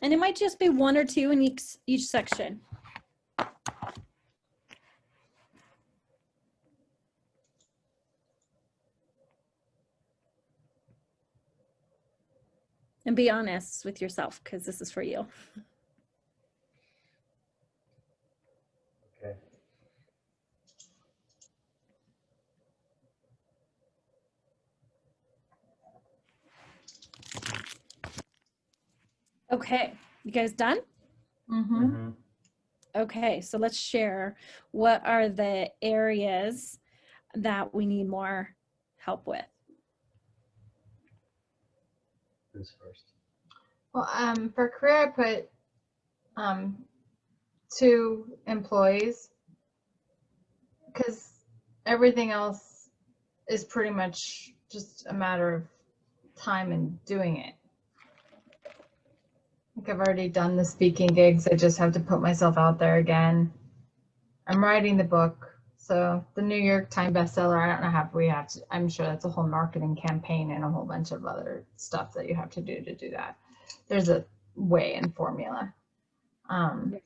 And it might just be 1 or 2 in each section. And be honest with yourself, because this is for you. Okay. Okay, you guys done? Mm-hmm. Mm-hmm. Okay, so let's share what are the areas that we need more help with. Who's first? Well, for career, I put 2 employees, because everything else is pretty much just a matter of time and doing it. Like, I've already done the speaking gigs. I just have to put myself out there again. I'm writing the book. So the New York Times bestseller, I don't know how we have to, I'm sure that's a whole marketing campaign and a whole bunch of other stuff that you have to do that. There's a way and formula. You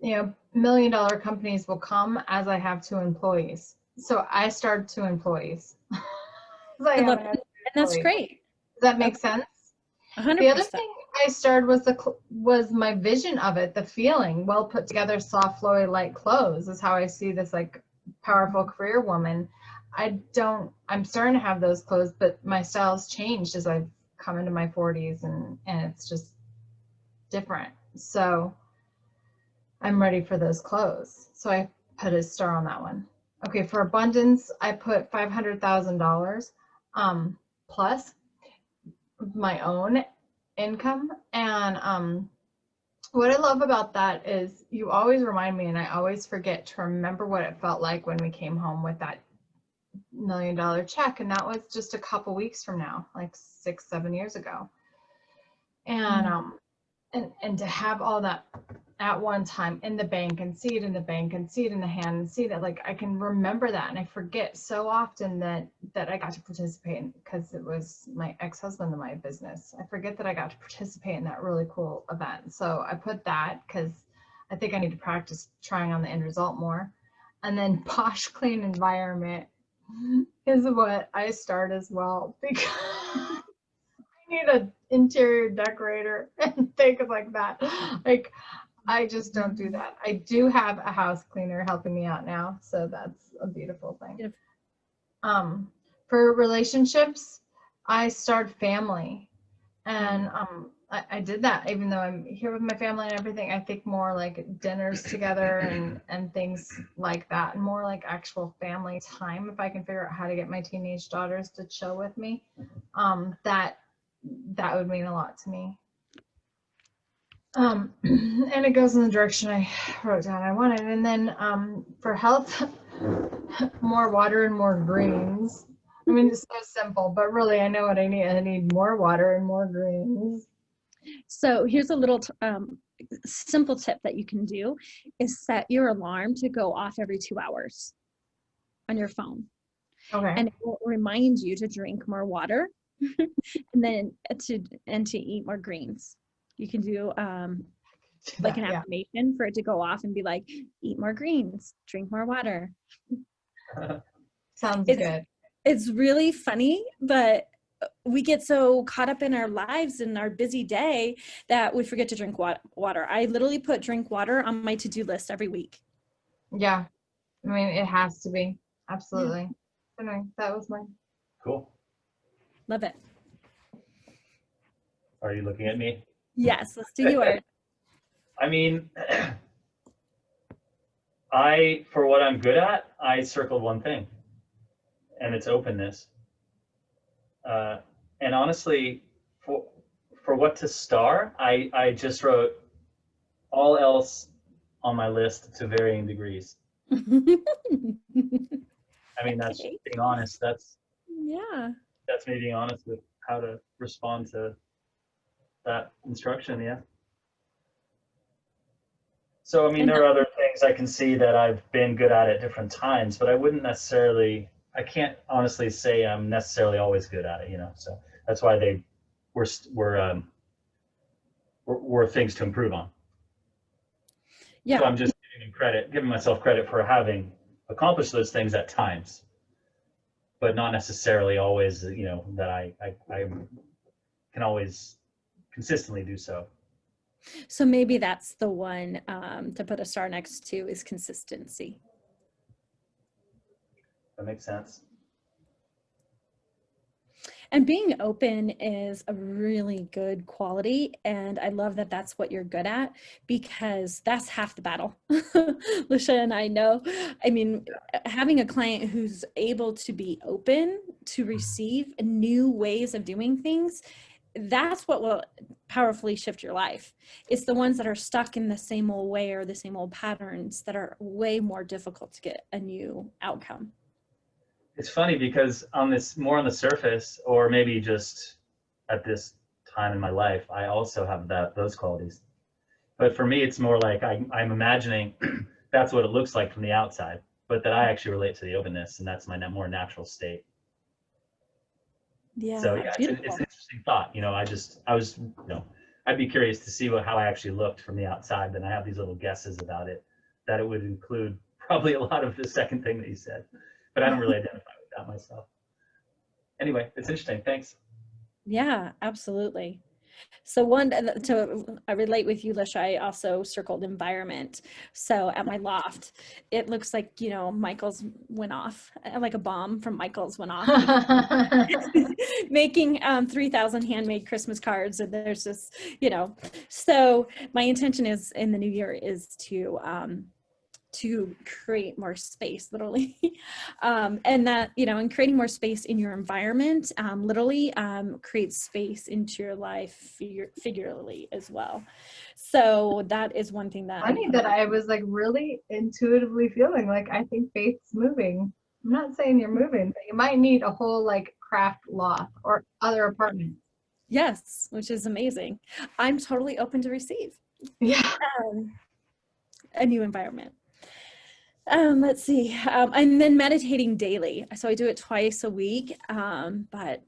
know, $1 million companies will come as I have 2 employees. So I started 2 employees. I love it. And that's great. Does that make sense? 100%. The other thing I started was my vision of it, the feeling, well put together, soft, flowy, light clothes is how I see this like powerful career woman. I'm starting to have those clothes, but my style's changed as I've come into my 40s and it's just different. So I'm ready for those clothes. So I put a star on that one. Okay, for abundance, I put $500,000 plus my own income. And what I love about that is you always remind me, and I always forget to remember what it felt like when we came home with that $1 million check. And that was just a couple weeks from now, like 6-7 years ago. And and to have all that at one time in the bank and see it in the bank and see it in the hand and see that, like, I can remember that, and I forget so often that I got to participate because it was my ex-husband and my business. I forget that I got to participate in that really cool event. So I put that because I think I need to practice trying on the end result more. And then posh, clean environment is what I start as well, because I need an interior decorator and things like that. Like, I just don't do that. I do have a house cleaner helping me out now, so that's a beautiful thing. Beautiful. For relationships, I start family, and I did that even though I'm here with my family and everything. I think more like dinners together and things like that, and more like actual family time. If I can figure out how to get my teenage daughters to chill with me, that would mean a lot to me. And it goes in the direction I wrote down I wanted. And then for health, more water and more greens. I mean, it's so simple, but really I know what I need. I need more water and more greens. So here's a little simple tip that you can do is set your alarm to go off every 2 hours on your phone. Okay. And it will remind you to drink more water and then to eat more greens. You can do like an affirmation for it to go off and be like, eat more greens, drink more water. Sounds good. It's really funny, but we get so caught up in our lives and our busy day that we forget to drink water. I literally put drink water on my to-do list every week. Yeah. I mean, it has to be. Absolutely. Yeah. Anyway, that was mine. Cool. Love it. Are you looking at me? Yes, let's do yours. I mean, for what I'm good at, I circled one thing, and it's openness. And honestly, for what to star, I just wrote all else on my list to varying degrees. I mean, that's being honest. That's me being honest with how to respond to that instruction. Yeah. So, I mean, there are other things I can see that I've been good at different times, but I can't honestly say I'm necessarily always good at it, so that's why they were things to improve on. Yeah. So I'm just giving myself credit for having accomplished those things at times, but not necessarily always, that I can always consistently do so. So maybe that's the one to put a star next to is consistency. That makes sense. And being open is a really good quality. And I love that that's what you're good at, because that's half the battle. Lisha and I know, I mean, having a client who's able to be open to receive new ways of doing things, that's what will powerfully shift your life. It's the ones that are stuck in the same old way or the same old patterns that are way more difficult to get a new outcome. It's funny because on the surface, or maybe just at this time in my life, I also have those qualities. But for me, it's more like I'm imagining that's what it looks like from the outside, but that I actually relate to the openness, and that's my more natural state. Yeah. So yeah, it's an interesting thought. I'd be curious to see how I actually looked from the outside. Then I have these little guesses about it, that it would include probably a lot of the second thing that you said, but I don't really identify with that myself. Anyway, it's interesting. Thanks. Yeah, absolutely. So I relate with you, Lisha, I also circled environment. So at my loft, it looks like, Michael's went off, like a bomb from Michael's went off. Making 3,000 handmade Christmas cards. And there's this, so my intention is in the new year is to create more space, literally. And that, and creating more space in your environment, literally creates space into your life figuratively as well. So that is one thing that I was like really intuitively feeling like, I think Faith's moving. I'm not saying you're moving, but you might need a whole like craft loft or other apartments. Yes, which is amazing. I'm totally open to receive. Yeah. a new environment. Let's see. And then meditating daily. So I do it twice a week, but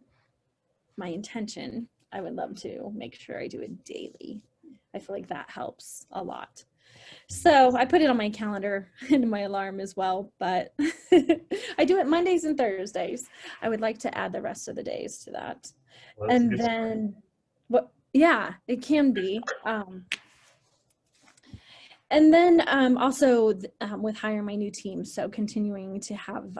my intention, I would love to make sure I do it daily. I feel like that helps a lot. So I put it on my calendar and my alarm as well, but I do it Mondays and Thursdays. I would like to add the rest of the days to that. Well, that's a And good start. then, what? Yeah, it can be. And then also with hiring my new team, so continuing to have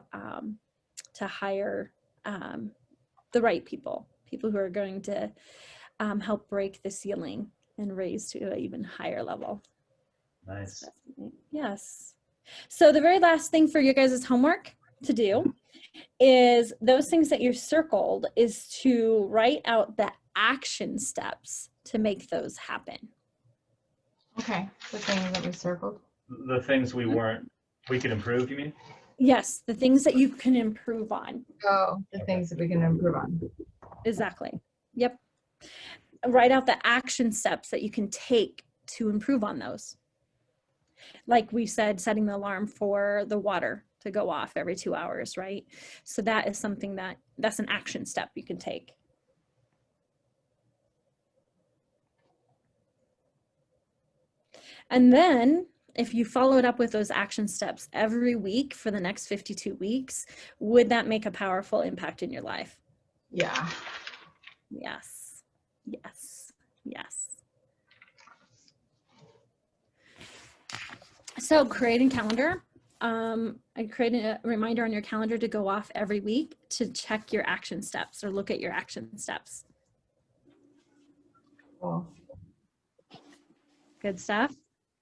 to hire the right people who are going to help break the ceiling and raise to an even higher level. Nice. Yes. So the very last thing for you guys' homework to do is those things that you circled is to write out the action steps to make those happen. Okay, the things that we circled. The things we could improve, you mean? Yes, the things that you can improve on. Oh, the things that we can improve on. Exactly. Yep. Write out the action steps that you can take to improve on those. Like we said, setting the alarm for the water to go off every 2 hours, right? So that is something that's an action step you can take. And then if you follow it up with those action steps every week for the next 52 weeks, would that make a powerful impact in your life? Yeah. Yes, yes, yes. So creating calendar. I created a reminder on your calendar to go off every week to check your action steps or look at your action steps. Cool. Good stuff.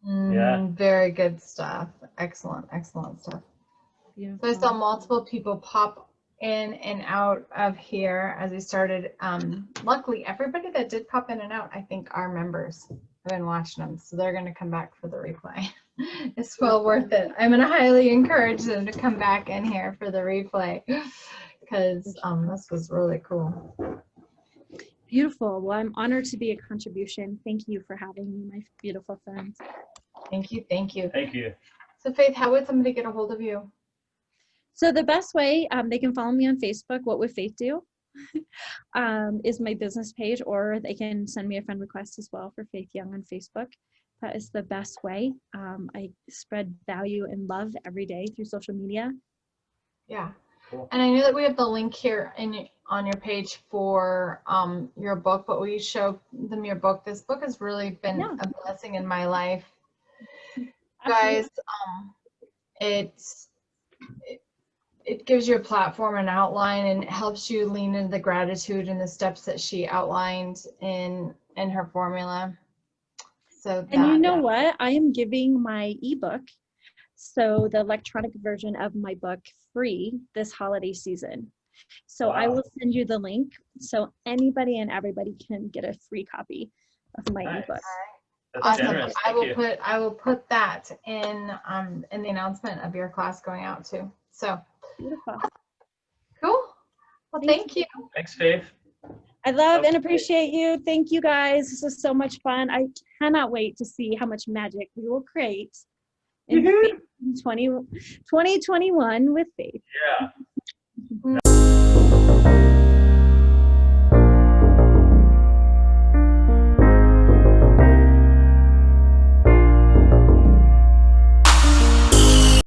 Yeah. Very good stuff. Excellent, excellent stuff. Beautiful. So I saw multiple people pop in and out of here as we started. Luckily, everybody that did pop in and out, I think, are members. I've been watching them, so they're going to come back for the replay. It's well worth it. I'm going to highly encourage them to come back in here for the replay because this was really cool. Beautiful. Well, I'm honored to be a contribution. Thank you for having me, my beautiful friends. Thank you. Thank you. Thank you. So Faith, how would somebody get a hold of you? So the best way, they can follow me on Facebook, What Would Faith Do? Is my business page, or they can send me a friend request as well for Faith Young on Facebook. That is the best way. I spread value and love every day through social media. Yeah. Cool. And I know that we have the link here on your page for your book, but will you show them your book? This book has really been a blessing in my life. Guys, it gives you a platform and outline, and it helps you lean into the gratitude and the steps that she outlined in her formula. So And you know what? I am giving my ebook, so the electronic version of my book, free this holiday season. So I will send you the link so anybody and everybody can get a free copy of my ebook. That's awesome. generous. I will put that in the announcement of your class going out too. So beautiful. Cool. Well, thank you. Thanks, Faith. I love and appreciate you. Thank you guys. This was so much fun. I cannot wait to see how much magic we will create in 2021 with Faith. Yeah.